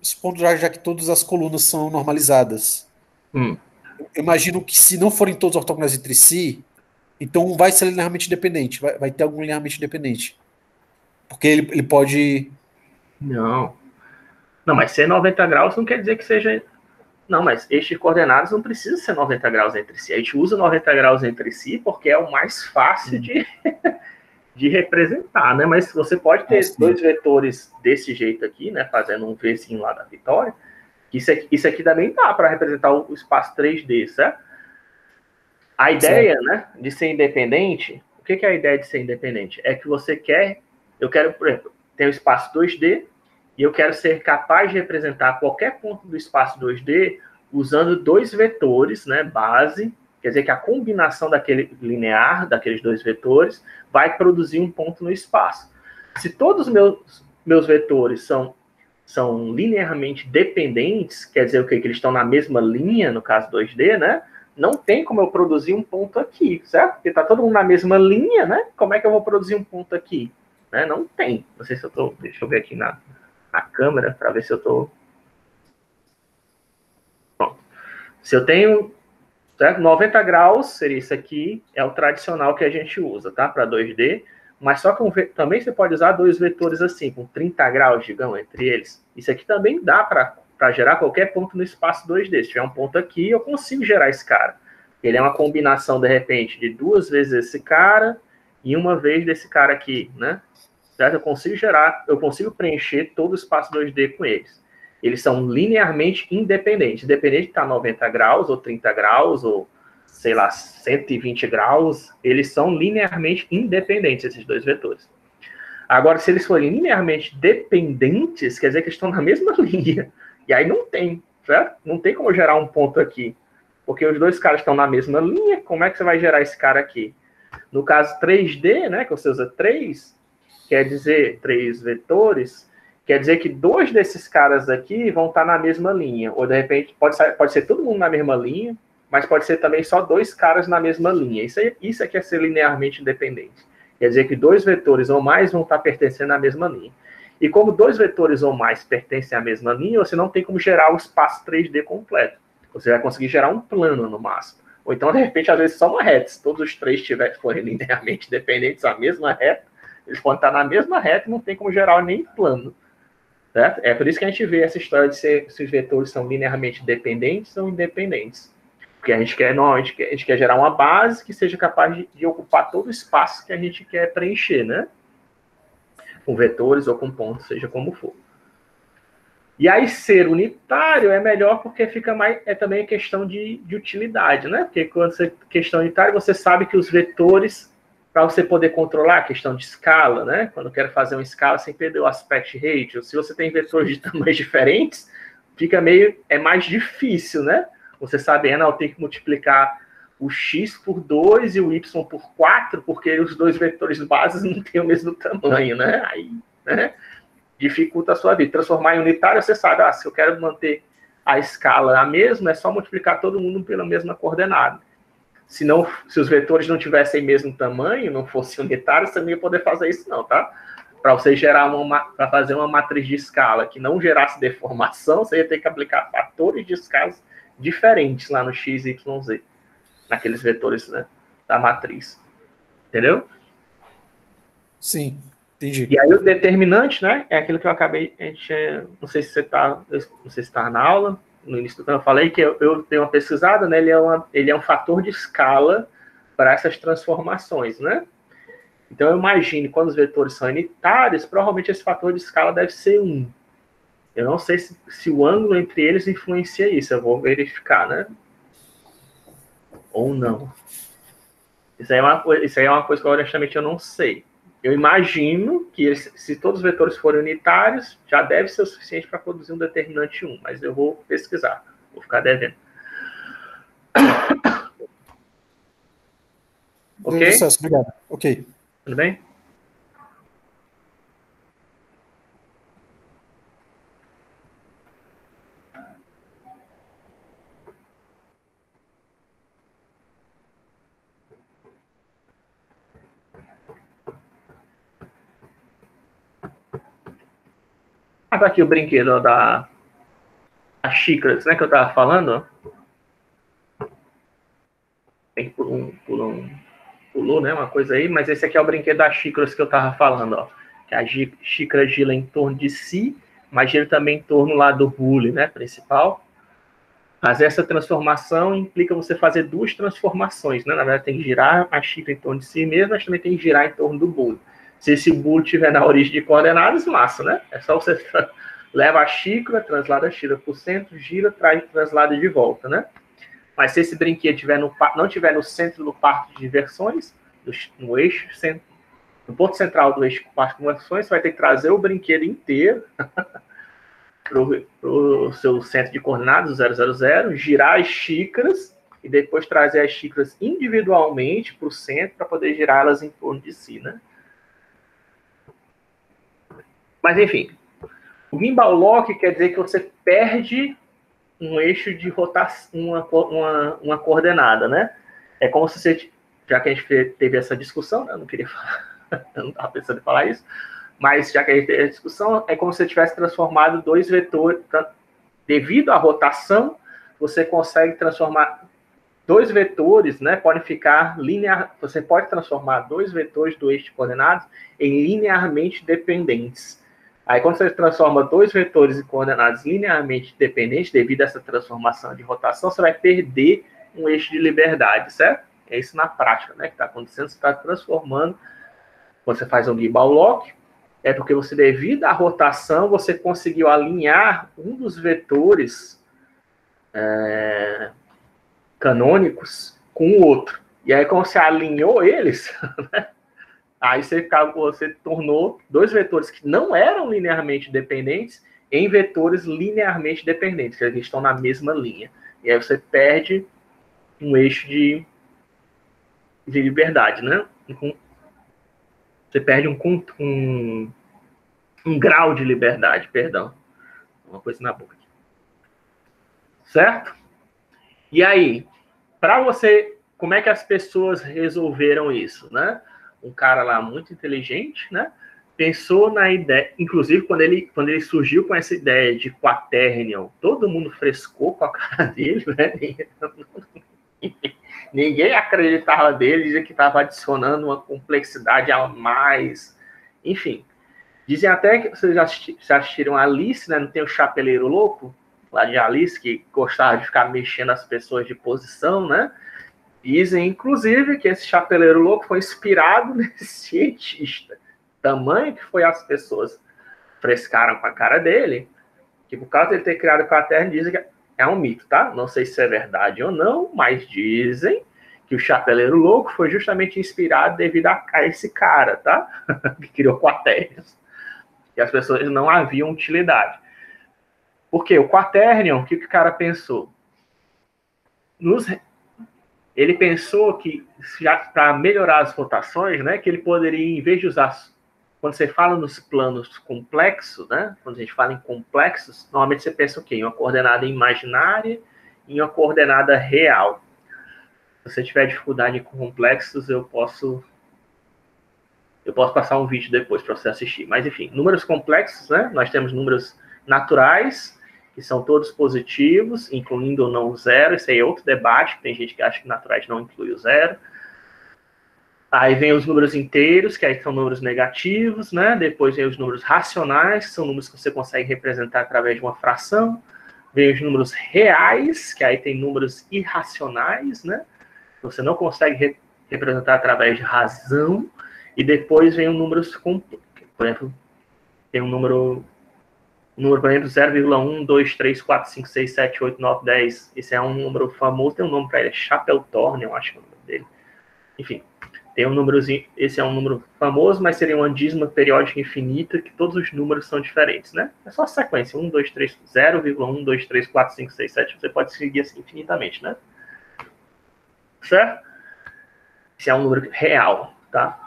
supondo já que todas as colunas são normalizadas, eu imagino que se não forem todos ortogonais entre si, então vai ser linearmente dependente, vai ter algum linearmente dependente. Porque ele pode... Não. Não, mas ser 90 graus não quer dizer que seja... Não, mas eixo de coordenadas não precisa ser 90 graus entre si. A gente usa 90 graus entre si porque é o mais fácil de representar, né? Mas você pode ter dois vetores desse jeito aqui, né? Fazendo um Vzinho lá da vitória. Isso aqui também dá para representar o espaço 3D, certo? A ideia, né, de ser independente, o que é a ideia de ser independente? É que você quer, eu quero, por exemplo, ter o espaço 2D e eu quero ser capaz de representar qualquer ponto do espaço 2D usando dois vetores, né, base, quer dizer que a combinação daquele linear, daqueles dois vetores, vai produzir um ponto no espaço. Se todos os meus vetores são linearmente dependentes, quer dizer o quê? Que eles estão na mesma linha, no caso 2D, né? Não tem como eu produzir um ponto aqui, certo? Porque está todo mundo na mesma linha, né? Como é que eu vou produzir um ponto aqui? Né? Não tem. Não sei se eu estou... Deixa eu ver aqui na câmera para ver se eu estou... Pronto. Se eu tenho... Certo? 90 graus seria isso aqui, é o tradicional que a gente usa, tá? Para 2D. Mas só que também você pode usar dois vetores assim, com 30 graus, digamos, entre eles. Isso aqui também dá para gerar qualquer ponto no espaço 2D. Se tiver um ponto aqui, eu consigo gerar esse cara. Ele é uma combinação, de repente, de duas vezes esse cara e uma vez desse cara aqui, né? Certo? Eu consigo preencher todo o espaço 2D com eles. Eles são linearmente independentes. Independente de estar 90 graus, ou 30 graus, ou, sei lá, 120 graus, eles são linearmente independentes, esses dois vetores. Agora, se eles forem linearmente dependentes, quer dizer que eles estão na mesma linha. E aí não tem, certo? Não tem como gerar um ponto aqui. Porque os dois caras estão na mesma linha, como é que você vai gerar esse cara aqui? No caso 3D, né, que você usa 3, quer dizer 3 vetores, quer dizer que dois desses caras aqui vão estar na mesma linha. Ou, de repente, pode ser todo mundo na mesma linha, mas pode ser também só dois caras na mesma linha. Isso aqui é ser linearmente independente. Quer dizer que dois vetores ou mais vão estar pertencendo à mesma linha. E como dois vetores ou mais pertencem à mesma linha, você não tem como gerar o espaço 3D completo. Você vai conseguir gerar um plano no máximo. Ou então, de repente, às vezes só uma reta. Se todos os três forem linearmente dependentes à mesma reta, eles podem estar na mesma reta e não tem como gerar nem plano. Certo? É por isso que a gente vê essa história de se os vetores são linearmente dependentes ou independentes. Porque a gente quer gerar uma base que seja capaz de ocupar todo o espaço que a gente quer preencher, né? Com vetores ou com pontos, seja como for. E aí, ser unitário é melhor porque fica mais... É também questão de utilidade, né? Porque quando você questão unitária, você sabe que os vetores, para você poder controlar a questão de escala, né? Quando eu quero fazer uma escala sem perder o aspect ratio, se você tem vetores de tamanhos diferentes, é mais difícil, né? Você sabendo, eu tenho que multiplicar o x por 2 e o y por 4, porque os dois vetores bases não têm o mesmo tamanho, né? Aí, né? Dificulta a sua vida. Transformar em unitário, você sabe, se eu quero manter a escala a mesma, é só multiplicar todo mundo pela mesma coordenada. Se os vetores não tivessem o mesmo tamanho, não fosse unitário, você não ia poder fazer isso não, tá? Para você para fazer uma matriz de escala que não gerasse deformação, você ia ter que aplicar fatores de escalas diferentes lá no x, y, z, naqueles vetores, né, da matriz. Entendeu? Sim, entendi. E aí o determinante, né, é aquilo que eu acabei, não sei se você está na aula, no início do tempo eu falei que eu dei uma pesquisada, né, ele é um fator de escala para essas transformações, né? Então eu imagino, quando os vetores são unitários, provavelmente esse fator de escala deve ser 1. Eu não sei se o ângulo entre eles influencia isso, eu vou verificar, né? Ou não. Isso aí é uma coisa que, honestamente, eu não sei. Eu imagino que se todos os vetores forem unitários, já deve ser o suficiente para produzir um determinante 1, mas eu vou pesquisar, vou ficar devendo. Ok? Sucesso, obrigado. Ok. Tudo bem? Tá aqui o brinquedo das xícaras, né, que eu estava falando. Tem que pulou, né, uma coisa aí, mas esse aqui é o brinquedo das xícaras que eu estava falando, ó. Que a xícara gira em torno de si, mas gira também em torno lá do bule, né, principal. Mas essa transformação implica você fazer duas transformações, né? Na verdade, tem que girar a xícara em torno de si mesmo, mas também tem que girar em torno do bule. Se esse bule estiver na origem de coordenadas, massa, né? É só você leva a xícara, translada a xícara para o centro, gira, traz, translada de volta, né? Mas se esse brinquedo não estiver no centro do parque de diversões, no eixo, no ponto central do eixo do parque de diversões, você vai ter que trazer o brinquedo inteiro para o seu centro de coordenadas, 000, girar as xícaras e depois trazer as xícaras individualmente para o centro para poder girá-las em torno de si, né? Mas, enfim, o gimbal lock quer dizer que você perde um eixo de rotação, uma coordenada, né? É como se você, já que a gente teve essa discussão, né? Eu não queria falar, eu não estava pensando em falar isso, mas já que a gente teve a discussão, é como se você tivesse transformado dois vetores. Devido à rotação, você consegue transformar dois vetores, né? Podem ficar linear. Você pode transformar dois vetores do eixo de coordenadas em linearmente dependentes. Aí, quando você transforma dois vetores em coordenadas linearmente dependentes, devido a essa transformação de rotação, você vai perder um eixo de liberdade, certo? É isso na prática, né? Que está acontecendo. Você está transformando. Quando você faz um gimbal lock, é porque você, devido à rotação, você conseguiu alinhar um dos vetores canônicos com o outro. E aí, quando você alinhou eles, né? Aí você tornou dois vetores que não eram linearmente dependentes em vetores linearmente dependentes, que eles estão na mesma linha. E aí você perde um eixo de liberdade, né? Você perde um grau de liberdade, perdão. Uma coisa na boca aqui. Certo? E aí, para você, como é que as pessoas resolveram isso, né? Um cara lá muito inteligente, né? Pensou na ideia, inclusive quando ele surgiu com essa ideia de quaternion, todo mundo frescou com a cara dele, né? Ninguém acreditava dele, dizia que estava adicionando uma complexidade a mais. Enfim, dizem até que vocês já assistiram Alice, né? Não tem o Chapeleiro Louco, lá de Alice, que gostava de ficar mexendo as pessoas de posição, né? Dizem, inclusive, que esse Chapeleiro Louco foi inspirado nesse cientista. Tamanho que foi as pessoas frescaram com a cara dele, que por causa de ele ter criado o Quaternion, dizem que é um mito, tá? Não sei se é verdade ou não, mas dizem que o Chapeleiro Louco foi justamente inspirado devido a esse cara, tá? Que criou Quaternion. E as pessoas não haviam utilidade. Por quê? O Quaternion, o que o cara pensou? Ele pensou que, já para melhorar as rotações, né, que ele poderia, em vez de usar, quando você fala nos planos complexos, né, quando a gente fala em complexos, normalmente você pensa o quê? Em uma coordenada imaginária e em uma coordenada real. Se você tiver dificuldade com complexos, eu posso passar um vídeo depois para você assistir. Mas, enfim, números complexos, né, nós temos números naturais, que são todos positivos, incluindo ou não o zero. Esse aí é outro debate, tem gente que acha que naturais não inclui o zero. Aí vem os números inteiros, que aí são números negativos, né? Depois vem os números racionais, que são números que você consegue representar através de uma fração. Vem os números reais, que aí tem números irracionais, né? Você não consegue representar através de razão. E depois vem os números, por exemplo, tem um número, por exemplo, 0,1, 2, 3, 4, 5, 6, 7, 8, 9, 10. Esse é um número famoso, tem um nome para ele, é Chapel-Thorne, eu acho que é o nome dele. Enfim, tem um númerozinho, esse é um número famoso, mas seria uma dízima periódica infinita, que todos os números são diferentes, né? É só a sequência, 1, 2, 3, 0,1, 2, 3, 4, 5, 6, 7, você pode seguir assim infinitamente, né? Certo? Esse é um número real, tá?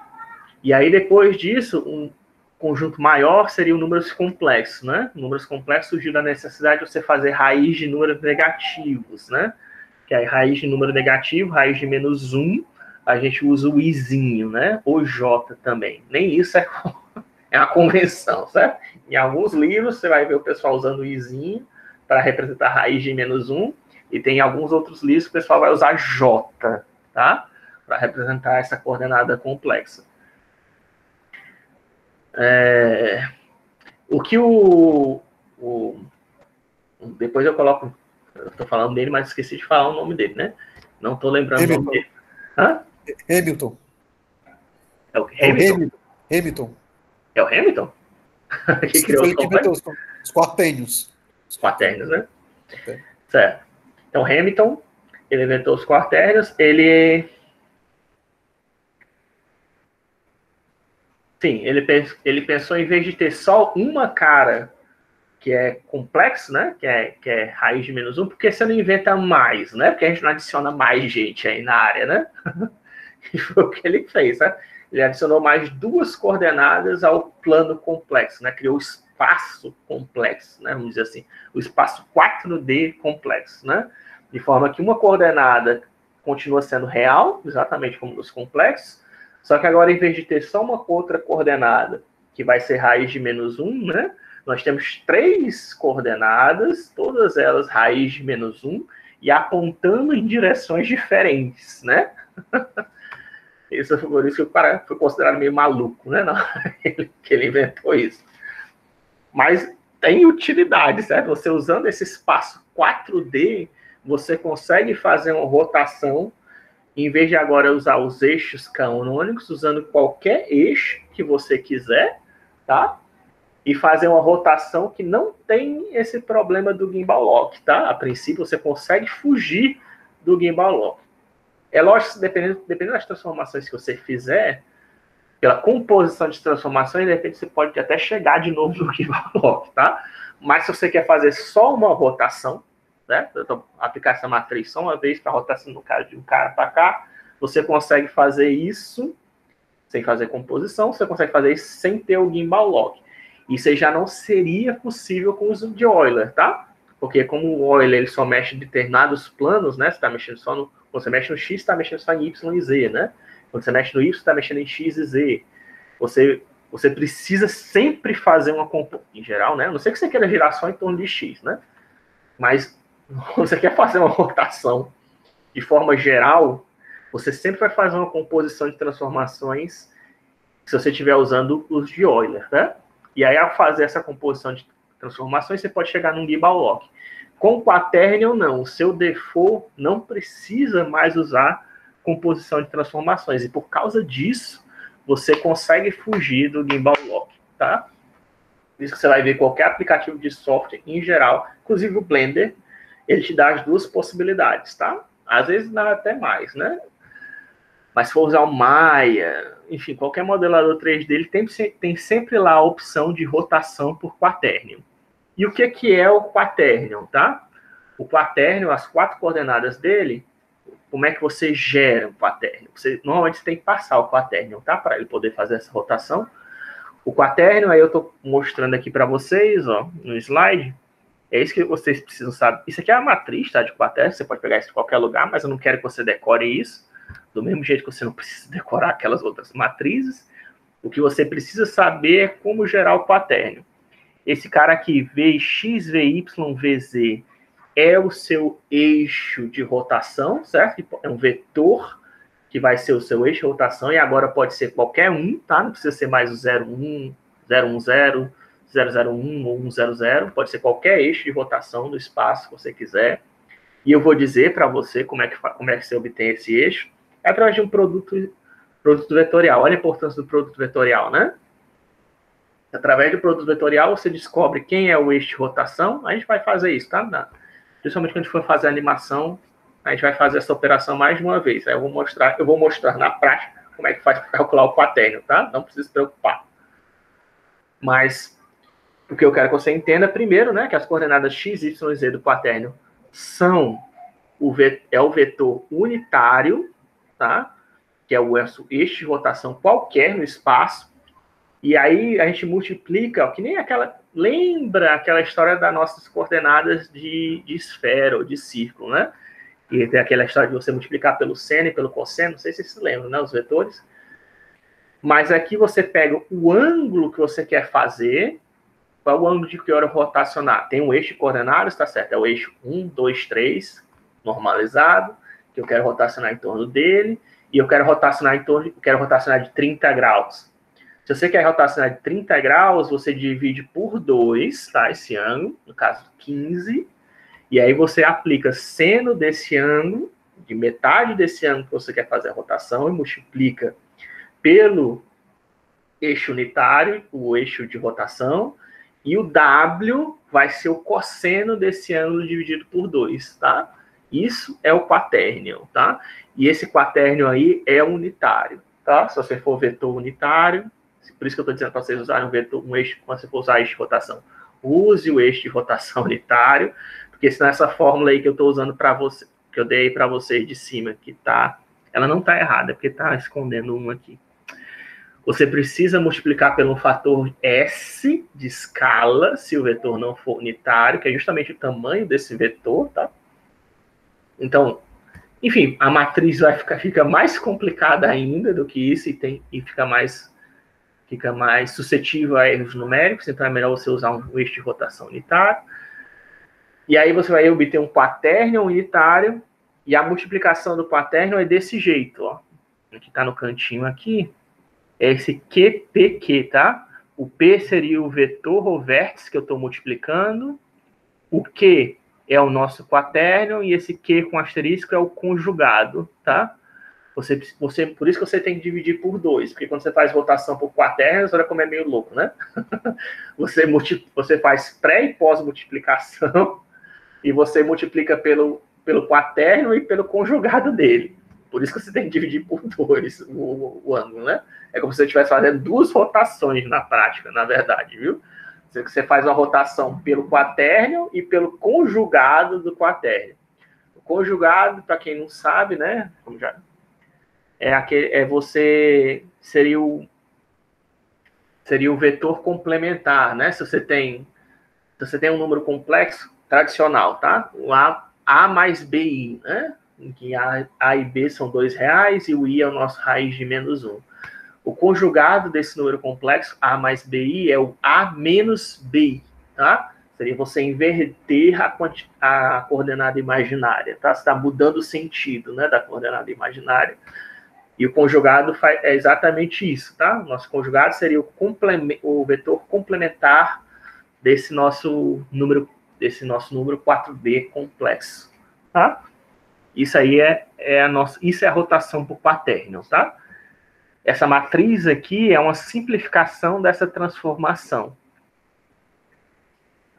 E aí, depois disso, um conjunto maior seriam números complexos, né? Números complexos surgiu da necessidade de você fazer raiz de números negativos, né? Que aí, raiz de número negativo, raiz de menos 1, a gente usa o izinho, né? Ou J também. Nem isso é uma convenção, certo? Em alguns livros, você vai ver o pessoal usando o izinho para representar raiz de menos 1, e tem alguns outros livros que o pessoal vai usar J, tá? Para representar essa coordenada complexa. O que o Depois eu coloco, eu tô falando dele, mas esqueci de falar o nome dele, né? Não tô lembrando o nome dele. Hã? Hamilton. É o Hamilton? Hamilton. É o Hamilton? Que criou Foi os ele que inventou complexos? os quaternions. Os quaternions, né? Certo. Então, Hamilton, ele inventou os quaternions, Sim, ele pensou, em vez de ter só uma cara que é complexo, né? Que é raiz de menos um, porque você não inventa mais, né? Porque a gente não adiciona mais gente aí na área, né? E foi o que ele fez, né? Ele adicionou mais 2 coordenadas ao plano complexo, né? Criou o espaço complexo, né? Vamos dizer assim, o espaço 4D complexo, né? De forma que uma coordenada continua sendo real, exatamente como nos complexos, só que agora, em vez de ter só uma outra coordenada, que vai ser raiz de menos 1, né? Nós temos 3 coordenadas, todas elas raiz de menos 1, e apontando em direções diferentes, né? Isso foi por isso que o cara foi considerado meio maluco, né? Não, que ele inventou isso. Mas tem utilidade, certo? Você usando esse espaço 4D, você consegue fazer uma rotação, em vez de agora usar os eixos canônicos, usando qualquer eixo que você quiser, tá? E fazer uma rotação que não tem esse problema do gimbal lock, tá? A princípio, você consegue fugir do gimbal lock. É lógico, dependendo das transformações que você fizer, pela composição de transformações, de repente você pode até chegar de novo no gimbal lock, tá? Mas se você quer fazer só uma rotação, né? Aplicar essa matriz só uma vez para a rotação do cara de um cara para cá, você consegue fazer isso sem fazer composição, você consegue fazer isso sem ter o gimbal lock. Isso aí já não seria possível com o uso de Euler, tá? Porque como o Euler ele só mexe em determinados planos, né? Você está mexendo só no... Quando você mexe no X, está mexendo só em Y e Z, né? Quando você mexe no Y, está mexendo em X e Z. Você precisa sempre fazer uma composição, em geral, né? A não sei que você queira girar só em torno de X, né? Mas você quer fazer uma rotação de forma geral, você sempre vai fazer uma composição de transformações se você estiver usando os de Euler, né? E aí, ao fazer essa composição de transformações, você pode chegar num gimbal lock. Com o quaternion, não. O seu default não precisa mais usar composição de transformações. E por causa disso, você consegue fugir do gimbal lock, tá? Isso que você vai ver qualquer aplicativo de software em geral, inclusive o Blender, ele te dá as 2 possibilidades, tá? Às vezes dá até mais, né? Mas se for usar o Maya, enfim, qualquer modelador 3D, ele tem sempre lá a opção de rotação por quaternion. E o que é o quaternion, tá? O quaternion, as 4 coordenadas dele, como é que você gera o quaternion? Normalmente você tem que passar o quaternion, tá? Para ele poder fazer essa rotação. O quaternion, aí eu estou mostrando aqui para vocês, ó, no slide. É isso que vocês precisam saber. Isso aqui é a matriz, tá? De quaternion, você pode pegar isso de qualquer lugar, mas eu não quero que você decore isso. Do mesmo jeito que você não precisa decorar aquelas outras matrizes, o que você precisa saber é como gerar o quaternion. Esse cara aqui, Vx, Vy, Vz, é o seu eixo de rotação, certo? É um vetor que vai ser o seu eixo de rotação, e agora pode ser qualquer um, tá? Não precisa ser mais o 01, 010, 001 ou 100, pode ser qualquer eixo de rotação do espaço que você quiser. E eu vou dizer para você como é que você obtém esse eixo. É através de um produto vetorial. Olha a importância do produto vetorial, né? Através do produto vetorial, você descobre quem é o eixo de rotação. A gente vai fazer isso, tá? Principalmente quando a gente for fazer a animação, a gente vai fazer essa operação mais de uma vez. Aí eu vou mostrar na prática como é que faz para calcular o quaternion, tá? Não precisa se preocupar. Mas o que eu quero que você entenda primeiro, né, que as coordenadas x, y e z do quaternion são o vetor unitário, tá? Que é o eixo de rotação qualquer no espaço. E aí a gente multiplica, ó, que nem aquela... Lembra aquela história das nossas coordenadas de esfera ou de círculo, né? E tem aquela história de você multiplicar pelo seno e pelo cosseno, não sei se vocês se lembram, né? Os vetores. Mas aqui você pega o ângulo que você quer fazer. Qual é o ângulo de que hora rotacionar? Tem um eixo de coordenadas, tá certo? É o eixo 1, 2, 3, normalizado, que eu quero rotacionar em torno dele, e eu quero rotacionar de 30 graus. Se você quer rotacionar de 30 graus, você divide por 2, tá? Esse ângulo, no caso 15, e aí você aplica seno desse ângulo, de metade desse ângulo que você quer fazer a rotação, e multiplica pelo eixo unitário, o eixo de rotação, e o W vai ser o cosseno desse ângulo dividido por 2, tá? Isso é o quaternio, tá? E esse quaternio aí é unitário, tá? Se você for vetor unitário, por isso que eu estou dizendo para vocês usarem um eixo, quando você for usar eixo de rotação, use o eixo de rotação unitário, porque senão essa fórmula aí que eu estou usando para você, que eu dei para vocês de cima, que tá, ela não está errada, porque está escondendo um aqui. Você precisa multiplicar pelo fator S de escala, se o vetor não for unitário, que é justamente o tamanho desse vetor, tá? Então, enfim, a matriz fica mais complicada ainda do que isso e fica mais suscetível a erros numéricos, então é melhor você usar um eixo de rotação unitário. E aí você vai obter um quaternio unitário, e a multiplicação do quaternio é desse jeito, ó. Que está no cantinho aqui, é esse QPQ, tá? O P seria o vetor ou vértice que eu estou multiplicando, o Q é o nosso quaternio, e esse Q com asterisco é o conjugado, tá? Por isso que você tem que dividir por 2, porque quando você faz rotação por quaternios, olha como é meio louco, né? Você faz pré e pós-multiplicação, e você multiplica pelo quaternio e pelo conjugado dele. Por isso que você tem que dividir por 2 o ângulo, né? É como se você estivesse fazendo 2 rotações na prática, na verdade, viu? Você faz uma rotação pelo quaternio e pelo conjugado do quaternio. O conjugado, para quem não sabe, né? Como já seria o vetor complementar, né? Se você tem um número complexo tradicional, tá? O A mais BI, né? Em que A e B são R$2 e o I é o nosso raiz de -1. O conjugado desse número complexo, A mais BI, é o A menos BI, tá? Seria você inverter a coordenada imaginária, tá? Você está mudando o sentido, né, da coordenada imaginária. E o conjugado é exatamente isso, tá? O nosso conjugado seria o vetor complementar desse nosso número 4D complexo, tá? Isso aí isso é a rotação por quaternio, tá? Essa matriz aqui é uma simplificação dessa transformação.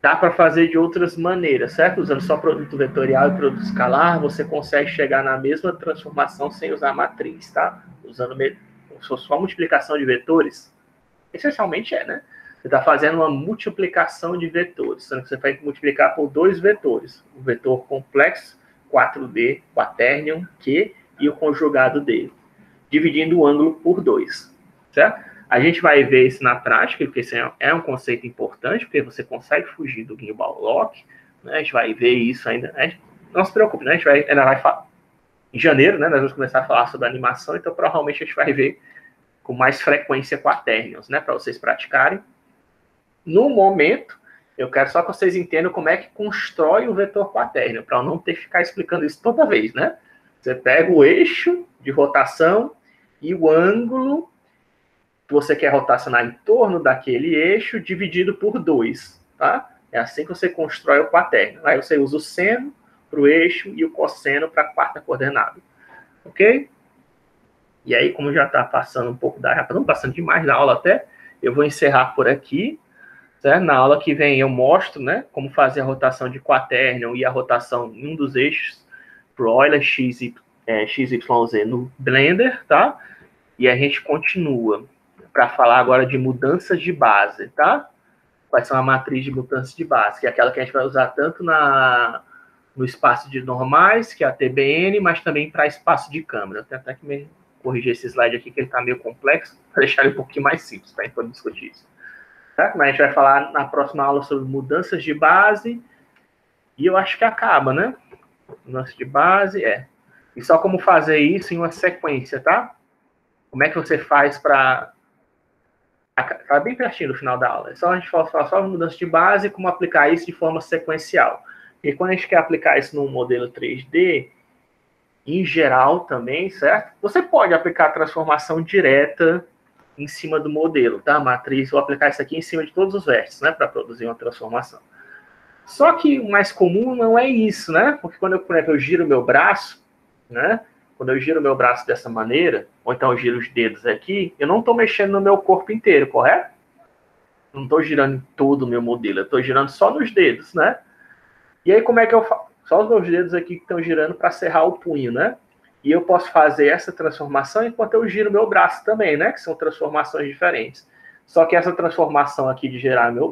Dá para fazer de outras maneiras, certo? Usando só produto vetorial e produto escalar, você consegue chegar na mesma transformação sem usar a matriz, tá? Usando só multiplicação de vetores, essencialmente né? Você está fazendo uma multiplicação de vetores, sendo que você vai multiplicar por 2 vetores. O vetor complexo, 4D, quaternion, Q, e o conjugado dele, dividindo o ângulo por 2, certo? A gente vai ver isso na prática, porque isso é um conceito importante, porque você consegue fugir do gimbal lock, né? A gente vai ver isso ainda. Não se preocupe, né? A gente ainda vai falar. Em janeiro, né? Nós vamos começar a falar sobre animação, então provavelmente a gente vai ver com mais frequência quaternions, né? Para vocês praticarem. No momento, eu quero só que vocês entendam como é que constrói o vetor quaternio, para eu não ter que ficar explicando isso toda vez, né? Você pega o eixo de rotação e o ângulo que você quer rotacionar em torno daquele eixo dividido por 2, tá? É assim que você constrói o quaternio. Aí você usa o seno para o eixo e o cosseno para a quarta coordenada, ok? E aí, como já está passando um pouco já estamos passando demais da aula até, eu vou encerrar por aqui, certo? Na aula que vem eu mostro, né, como fazer a rotação de quaternio e a rotação em um dos eixos para o Euler XYZ no Blender, tá? E a gente continua para falar agora de mudanças de base, tá? Quais são a matriz de mudanças de base, que é aquela que a gente vai usar tanto no espaço de normais, que é a TBN, mas também para espaço de câmera. Eu tenho até que corrigir esse slide aqui, que ele está meio complexo, para deixar ele um pouquinho mais simples, para a gente poder discutir isso. Tá? Mas a gente vai falar na próxima aula sobre mudanças de base, e eu acho que acaba, né? Mudanças de base, E só como fazer isso em uma sequência, tá? Como é que você faz para... Tá bem pertinho do final da aula. É só a gente falar só mudança de base e como aplicar isso de forma sequencial. Porque quando a gente quer aplicar isso num modelo 3D, em geral também, certo? Você pode aplicar a transformação direta em cima do modelo, tá? A matriz, vou aplicar isso aqui em cima de todos os vértices, né? Para produzir uma transformação. Só que o mais comum não é isso, né? Porque quando eu, por exemplo, eu giro o meu braço, né? Quando eu giro o meu braço dessa maneira, ou então eu giro os dedos aqui, eu não estou mexendo no meu corpo inteiro, correto? Não estou girando em todo o meu modelo, eu estou girando só nos dedos, né? E aí como é que eu faço? Só os meus dedos aqui que estão girando para serrar o punho, né? E eu posso fazer essa transformação enquanto eu giro meu braço também, né? Que são transformações diferentes. Só que essa transformação aqui de girar meu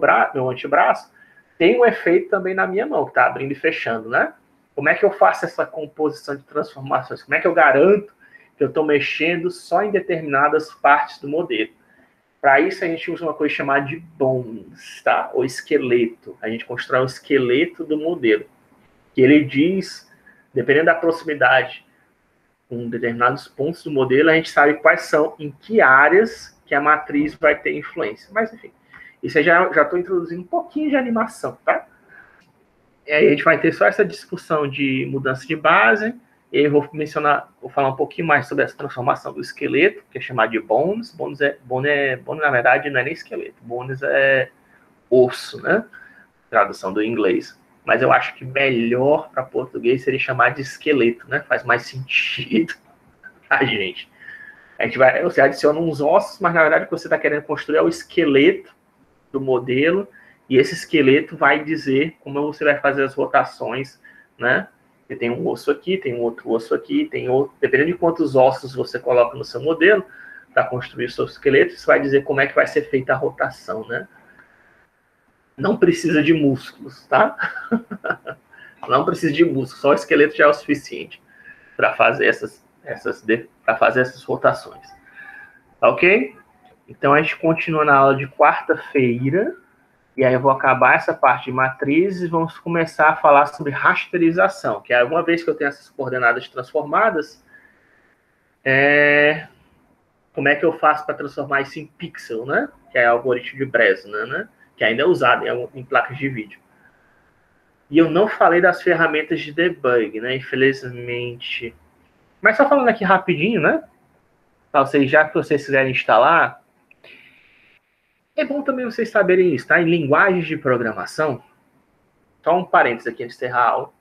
antebraço tem um efeito também na minha mão, que está abrindo e fechando, né? Como é que eu faço essa composição de transformações? Como é que eu garanto que eu estou mexendo só em determinadas partes do modelo? Para isso, a gente usa uma coisa chamada de bones, tá? Ou esqueleto. A gente constrói um esqueleto do modelo. Que ele diz, dependendo da proximidade com determinados pontos do modelo, a gente sabe quais são, em que áreas que a matriz vai ter influência. Mas, enfim, isso eu já estou introduzindo um pouquinho de animação, tá? E aí a gente vai ter só essa discussão de mudança de base, e aí eu vou falar um pouquinho mais sobre essa transformação do esqueleto, que é chamado de bones. Bones, na verdade, não é nem esqueleto. Bones é osso, né? Tradução do inglês. Mas eu acho que melhor para português seria chamar de esqueleto, né? Faz mais sentido a gente. Você adiciona uns ossos, mas na verdade o que você está querendo construir é o esqueleto do modelo, e esse esqueleto vai dizer como você vai fazer as rotações, né? Você tem um osso aqui, tem um outro osso aqui, tem outro. Dependendo de quantos ossos você coloca no seu modelo, para construir o seu esqueleto, isso vai dizer como é que vai ser feita a rotação, né? Não precisa de músculos, tá? Não precisa de músculos, só o esqueleto já é o suficiente para fazer essas rotações. Ok? Então a gente continua na aula de quarta-feira, e aí eu vou acabar essa parte de matrizes e vamos começar a falar sobre rasterização, que é uma vez que eu tenho essas coordenadas transformadas, como é que eu faço para transformar isso em pixel, né? Que é o algoritmo de Bresnan, né? Que ainda é usado em placas de vídeo. E eu não falei das ferramentas de debug, né? Infelizmente. Mas só falando aqui rapidinho, né? Para vocês, já que vocês quiserem instalar, é bom também vocês saberem isso, tá? Em linguagens de programação, só um parênteses aqui antes de encerrar a aula.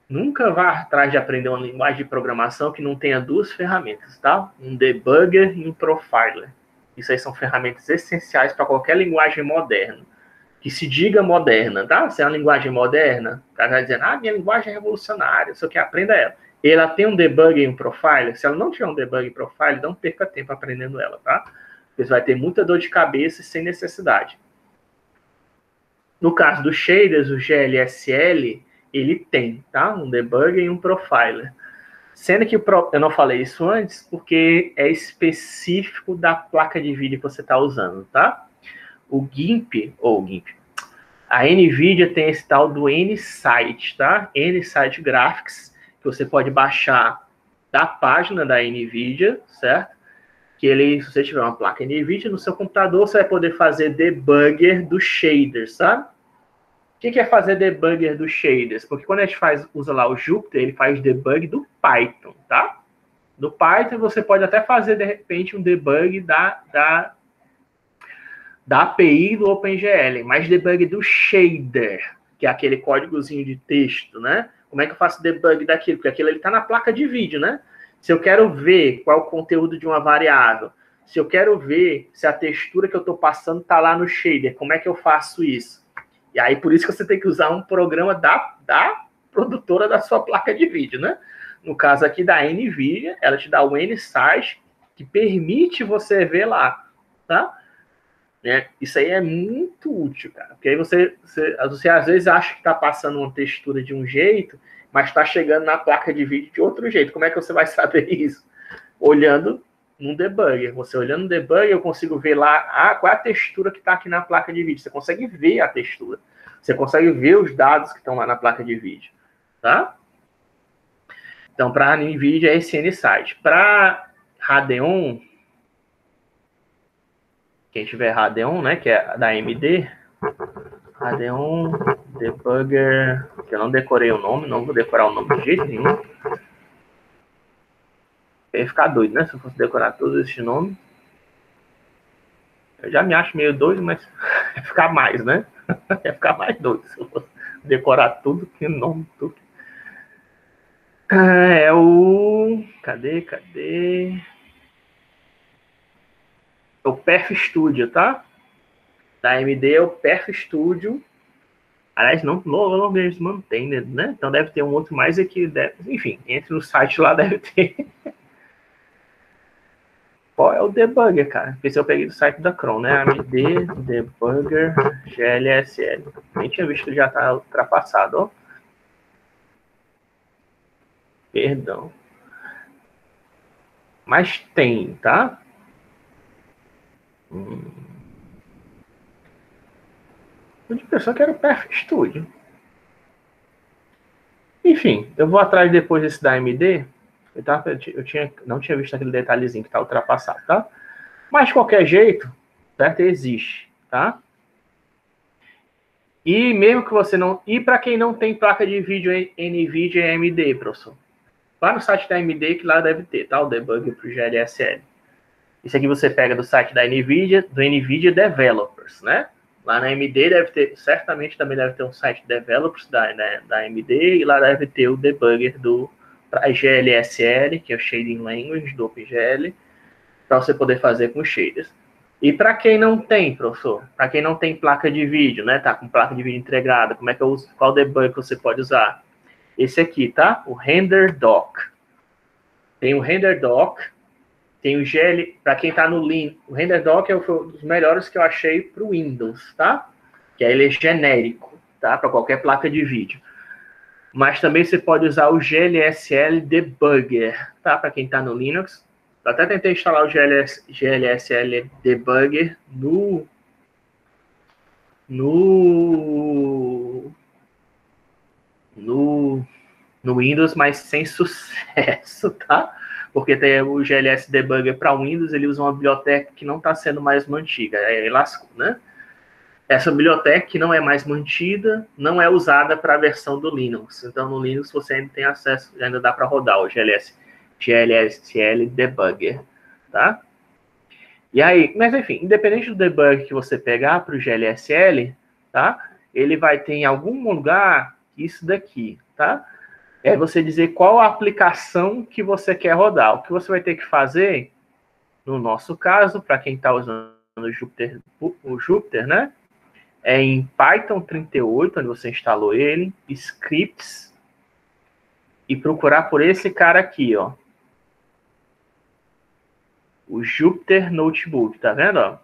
Nunca vá atrás de aprender uma linguagem de programação que não tenha duas ferramentas, tá? Um debugger e um profiler. Isso aí são ferramentas essenciais para qualquer linguagem moderna. Que se diga moderna, tá? Se é uma linguagem moderna, o cara vai dizendo, minha linguagem é revolucionária, só que aprenda ela. Ela tem um debugger e um profiler. Se ela não tiver um debugger e profiler, não perca tempo aprendendo ela, tá? Você vai ter muita dor de cabeça sem necessidade. No caso dos shaders, o GLSL, ele tem, tá? Um debugger e um profiler. Sendo que eu não falei isso antes, porque é específico da placa de vídeo que você está usando, tá? O GIMP, a NVIDIA tem esse tal do N-Site, tá? N-Site Graphics, que você pode baixar da página da NVIDIA, certo? Que se você tiver uma placa NVIDIA no seu computador, você vai poder fazer debugger dos shaders, sabe? O que é fazer debugger dos shaders? Porque quando a gente usa lá o Jupyter, ele faz debug do Python, tá? Do Python você pode até fazer, de repente, um debug da API do OpenGL, mas debug do shader, que é aquele códigozinho de texto, né? Como é que eu faço debug daquilo? Porque aquilo está na placa de vídeo, né? Se eu quero ver qual é o conteúdo de uma variável, se eu quero ver se a textura que eu estou passando está lá no shader, como é que eu faço isso? E aí, por isso que você tem que usar um programa da produtora da sua placa de vídeo, né? No caso aqui da NVIDIA, ela te dá o N-Site, que permite você ver lá, tá? Isso aí é muito útil, cara. Porque aí você às vezes acha que está passando uma textura de um jeito, mas está chegando na placa de vídeo de outro jeito. Como é que você vai saber isso? Olhando num debugger. Você olhando no debugger, eu consigo ver lá qual é a textura que está aqui na placa de vídeo. Você consegue ver a textura. Você consegue ver os dados que estão lá na placa de vídeo. Tá? Então, para a NVIDIA é esse N-Site. Para Radeon, quem tiver Radeon, né, que é da AMD, Radeon Debugger, que eu não decorei o nome, não vou decorar o nome de jeito nenhum. Eu ia ficar doido, né, se eu fosse decorar todos esses nomes. Eu já me acho meio doido, mas vai ficar mais, né? Vai ficar mais doido se eu fosse decorar tudo, que nome, tudo. É o... Cadê? É o Perf Studio, tá? Da AMD é o Perf Studio. Aliás, não eles mantém, né? Então deve ter um outro mais aqui. Enfim, entre no site lá deve ter. Qual é o debugger, cara? Esse eu peguei do site da Chrome, né? AMD Debugger GLSL. Nem tinha visto que já tá ultrapassado, ó. Perdão. Mas tem, tá? Eu de pessoa que era o Perf Studio. Enfim, eu vou atrás depois desse da AMD. Não tinha visto aquele detalhezinho que tá ultrapassado, tá? Mas de qualquer jeito, certo? Existe, tá? E mesmo que você não... E para quem não tem placa de vídeo NVIDIA e AMD, professor? Lá no site da AMD que lá deve ter, tá? O debugger para o GLSL. Isso aqui você pega do site da NVIDIA, do NVIDIA Developers, né? Lá na AMD deve ter, certamente também deve ter um site de developers da AMD, e lá deve ter o debugger do GLSL, que é o Shading Language do OpenGL, para você poder fazer com shaders. E para quem não tem, professor, para quem não tem placa de vídeo, né, tá com placa de vídeo integrada, como é que eu uso, qual debugger que você pode usar? Esse aqui, tá? O Render Dock. Tem o Render Dock, tem o GL, para quem está no Linux, o Render Dock é um dos melhores que eu achei para o Windows, tá? Que ele é genérico, tá? Para qualquer placa de vídeo. Mas também você pode usar o GLSL Debugger, tá? Para quem está no Linux. Eu até tentei instalar o GLSL Debugger no Windows, mas sem sucesso, tá? Porque tem o GLS Debugger para Windows, ele usa uma biblioteca que não está sendo mais mantida, lascou, né? Essa biblioteca que não é mais mantida, não é usada para a versão do Linux. Então, no Linux você ainda tem acesso, ainda dá para rodar o GLSL Debugger, tá? E aí, mas enfim, independente do debugger que você pegar para o GLSL, tá? Ele vai ter em algum lugar isso daqui, tá? É você dizer qual a aplicação que você quer rodar. O que você vai ter que fazer, no nosso caso, para quem está usando o Jupyter, né? É em Python 38, onde você instalou ele, scripts, e procurar por esse cara aqui, ó. O Jupyter Notebook, tá vendo? Ó?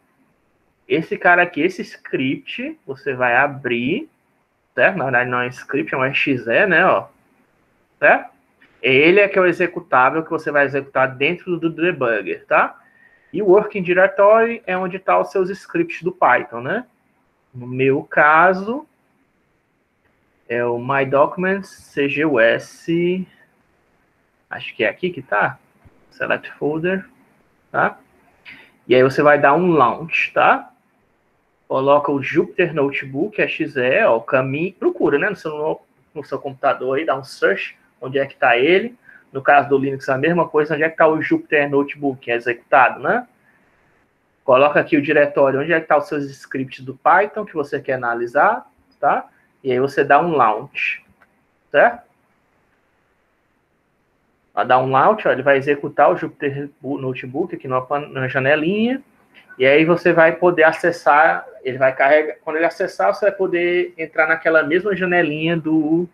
Esse cara aqui, esse script, você vai abrir, certo? Na verdade não é script, é um exe, né? Ó. Certo? Ele é que é o executável que você vai executar dentro do debugger, tá? E o Working Directory é onde estão os seus scripts do Python, né? No meu caso, é o My Documents CGUS, acho que é aqui que tá, Select Folder, tá? E aí você vai dar um Launch, tá? Coloca o Jupyter Notebook, exe, ó, o caminho, procura, né, no seu computador aí, dá um search, onde é que tá ele. No caso do Linux, a mesma coisa, onde é que tá o Jupyter Notebook, que é executado, né? Coloca aqui o diretório onde é que tá os seus scripts do Python que você quer analisar, tá? E aí você dá um launch, certo? Vai dar um launch, ó, ele vai executar o Jupyter Notebook aqui na janelinha, e aí você vai poder acessar, ele vai carregar, quando ele acessar, você vai poder entrar naquela mesma janelinha do...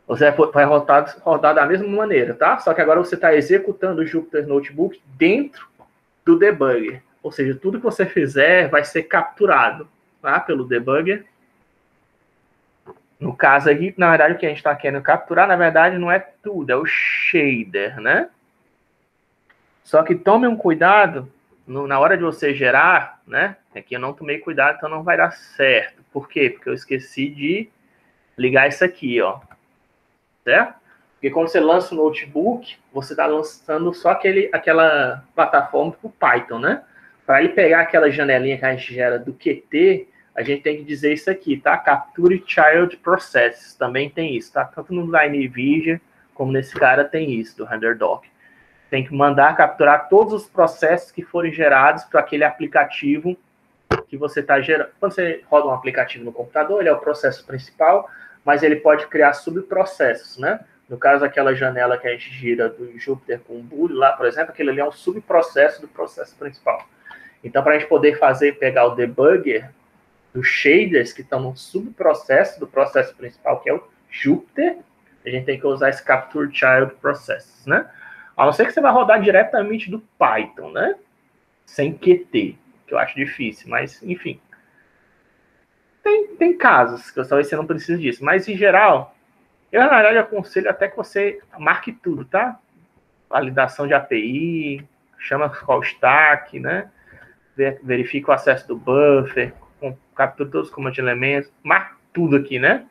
Você vai rodar da mesma maneira, tá? Só que agora você está executando o Jupyter Notebook dentro do debugger. Ou seja, tudo que você fizer vai ser capturado, tá? Pelo debugger. No caso aqui, na verdade, o que a gente está querendo capturar, na verdade, não é tudo, é o shader, né? Só que tome um cuidado na hora de você gerar, né? Aqui eu não tomei cuidado, então não vai dar certo. Por quê? Porque eu esqueci de ligar isso aqui, ó. Certo? Porque quando você lança o notebook, você está lançando só aquela plataforma para o Python, né? Para ele pegar aquela janelinha que a gente gera do Qt, a gente tem que dizer isso aqui, tá? Capture Child Process, também tem isso, tá? Tanto no NVIDIA como nesse cara tem isso, do RenderDoc. tem que mandar capturar todos os processos que forem gerados para aquele aplicativo que você está gerando. Quando você roda um aplicativo no computador, ele é o processo principal, mas ele pode criar subprocessos, né? No caso, aquela janela que a gente gira do Jupyter com o Boolean lá, por exemplo, aquele ali é um subprocesso do processo principal. Então, para a gente poder pegar o debugger dos shaders que estão no subprocesso do processo principal, que é o Jupyter, a gente tem que usar esse Capture Child Processes, né? A não ser que você vai rodar diretamente do Python, né? Sem QT, que eu acho difícil, mas, enfim. Tem casos que talvez você não precise disso, mas, em geral, eu, na verdade, aconselho até que você marque tudo, tá? Validação de API, chama call stack, né? Verifica o acesso do buffer, captura todos os comandos de elementos, marque tudo aqui, né?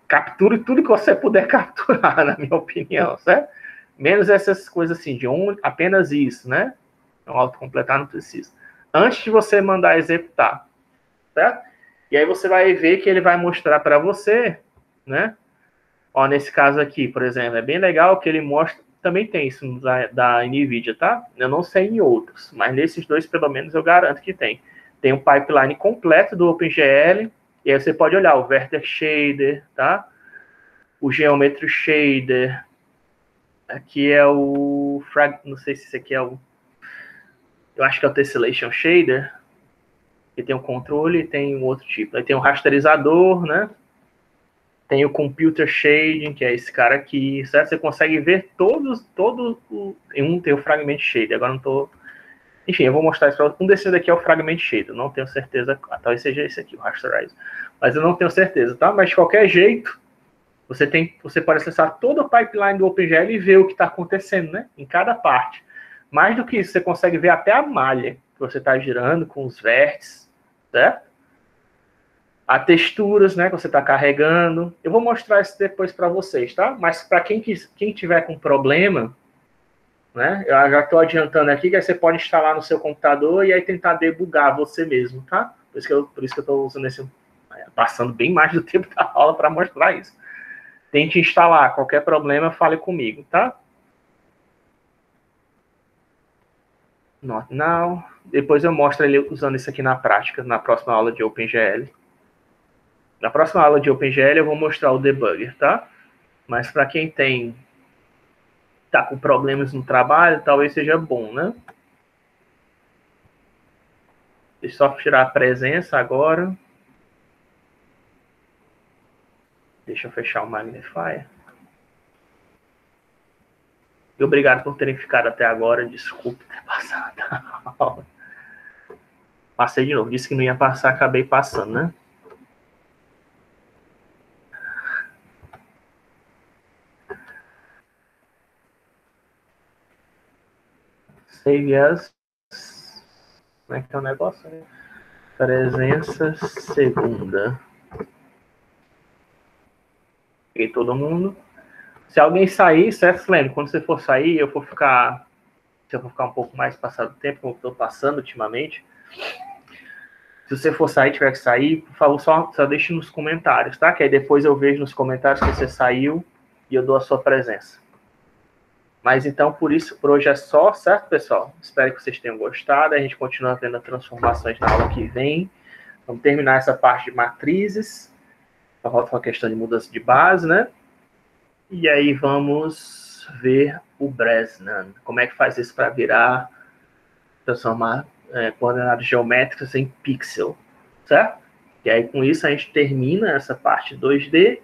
Capture tudo que você puder capturar, na minha opinião, certo? Menos essas coisas assim, apenas isso, né? Então, autocompletar não precisa. Antes de você mandar executar, certo? E aí você vai ver que ele vai mostrar para você, né? Ó, nesse caso aqui, por exemplo, é bem legal que ele mostra, também tem isso da NVIDIA, tá? Eu não sei em outros, mas nesses dois, pelo menos, eu garanto que tem. Tem um pipeline completo do OpenGL, e aí você pode olhar o Vertex Shader, tá? O Geometry Shader. Aqui é o não sei se esse aqui é o... Eu acho que é o Tessellation Shader. Que tem um controle e tem um outro tipo. Aí tem o rasterizador, né? Tem o Computer Shading, que é esse cara aqui, certo? Você consegue ver tem o Fragment Shader. Agora não tô... Enfim, eu vou mostrar isso para você. Um desses daqui é o Fragment Shader. Não tenho certeza. Talvez seja esse aqui, o Rasterizer. Mas eu não tenho certeza, tá? Mas de qualquer jeito, você pode acessar todo o pipeline do OpenGL e ver o que está acontecendo, né? Em cada parte. Mais do que isso, você consegue ver até a malha que você está girando com os vértices, certo? As texturas, né, que você está carregando. Eu vou mostrar isso depois para vocês, tá? Mas para quem tiver com problema, né, eu já estou adiantando aqui que aí você pode instalar no seu computador e aí tentar debugar você mesmo, tá? Por isso que eu estou usando passando bem mais do tempo da aula para mostrar isso. Tente instalar. Qualquer problema, fale comigo, tá? Not now. Depois eu mostro ele usando isso aqui na prática, na próxima aula de OpenGL. Na próxima aula de OpenGL eu vou mostrar o debugger, tá? Mas para quem tá com problemas no trabalho, talvez seja bom, né? Deixa eu só tirar a presença agora. Deixa eu fechar o Magnifier. E obrigado por terem ficado até agora. Desculpe ter passado a aula. Passei de novo. Disse que não ia passar, acabei passando, né? Save as. Como é que é o negócio? Presença segunda. E todo mundo. Se alguém sair, certo, Lembre, quando você for sair, se eu for ficar um pouco mais passado do tempo, como eu estou passando ultimamente, se você for sair, tiver que sair, por favor, só deixe nos comentários, tá? Que aí depois eu vejo nos comentários que você saiu e eu dou a sua presença. Mas então, por hoje é só, certo, pessoal? Espero que vocês tenham gostado. A gente continua vendo as transformações na aula que vem. Vamos terminar essa parte de matrizes. Falta uma questão de mudança de base, né? E aí vamos ver o Bresnan. Como é que faz isso para transformar coordenadas geométricas em pixel, certo? E aí com isso a gente termina essa parte 2D.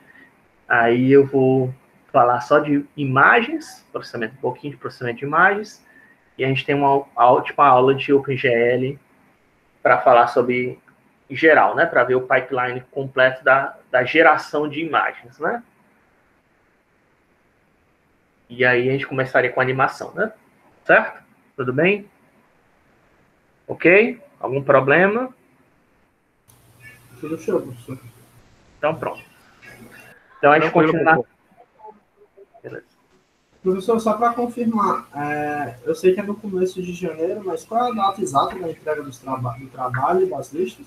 Aí eu vou falar só de imagens, um pouquinho de processamento de imagens. E a gente tem uma última aula de OpenGL para falar sobre, em geral, né? Para ver o pipeline completo da geração de imagens, né? E aí a gente começaria com a animação, né? Certo? Tudo bem? Ok? Algum problema? Tudo show, professor. Então pronto. Então a gente continua. Beleza. Professor, só para confirmar, eu sei que é no começo de janeiro, mas qual é a data exata da entrega do trabalho e das listas?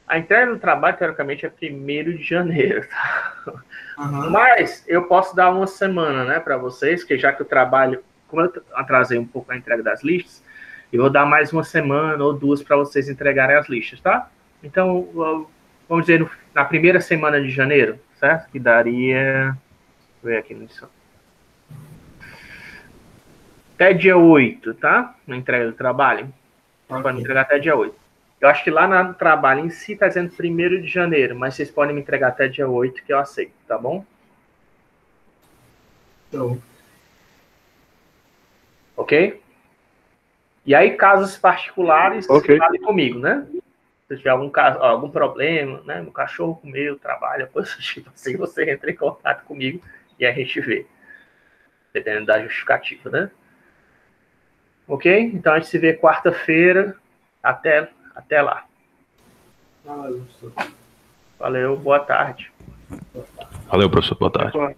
A entrega do trabalho, teoricamente, é 1º de janeiro, tá? Uhum. Mas eu posso dar uma semana, né, para vocês, que já que o trabalho como eu atrasei um pouco a entrega das listas, eu vou dar mais uma semana ou 2 para vocês entregarem as listas, tá? Então, vamos dizer, na primeira semana de janeiro, certo? Que daria... Deixa eu ver aqui no edição. Até dia 8, tá? Na entrega do trabalho. Okay. Pode me entregar até dia 8. Eu acho que lá no trabalho em si está dizendo 1º de janeiro, mas vocês podem me entregar até dia 8, que eu aceito, tá bom? Então. Ok? E aí, casos particulares, okay. Fale comigo, né? Se tiver algum problema, né? Meu cachorro comeu, trabalha, coisa tipo assim, você entra em contato comigo e a gente vê. Dependendo da justificativa, né? Ok? Então a gente se vê quarta-feira. Até lá. Valeu, boa tarde. Valeu, professor, boa tarde.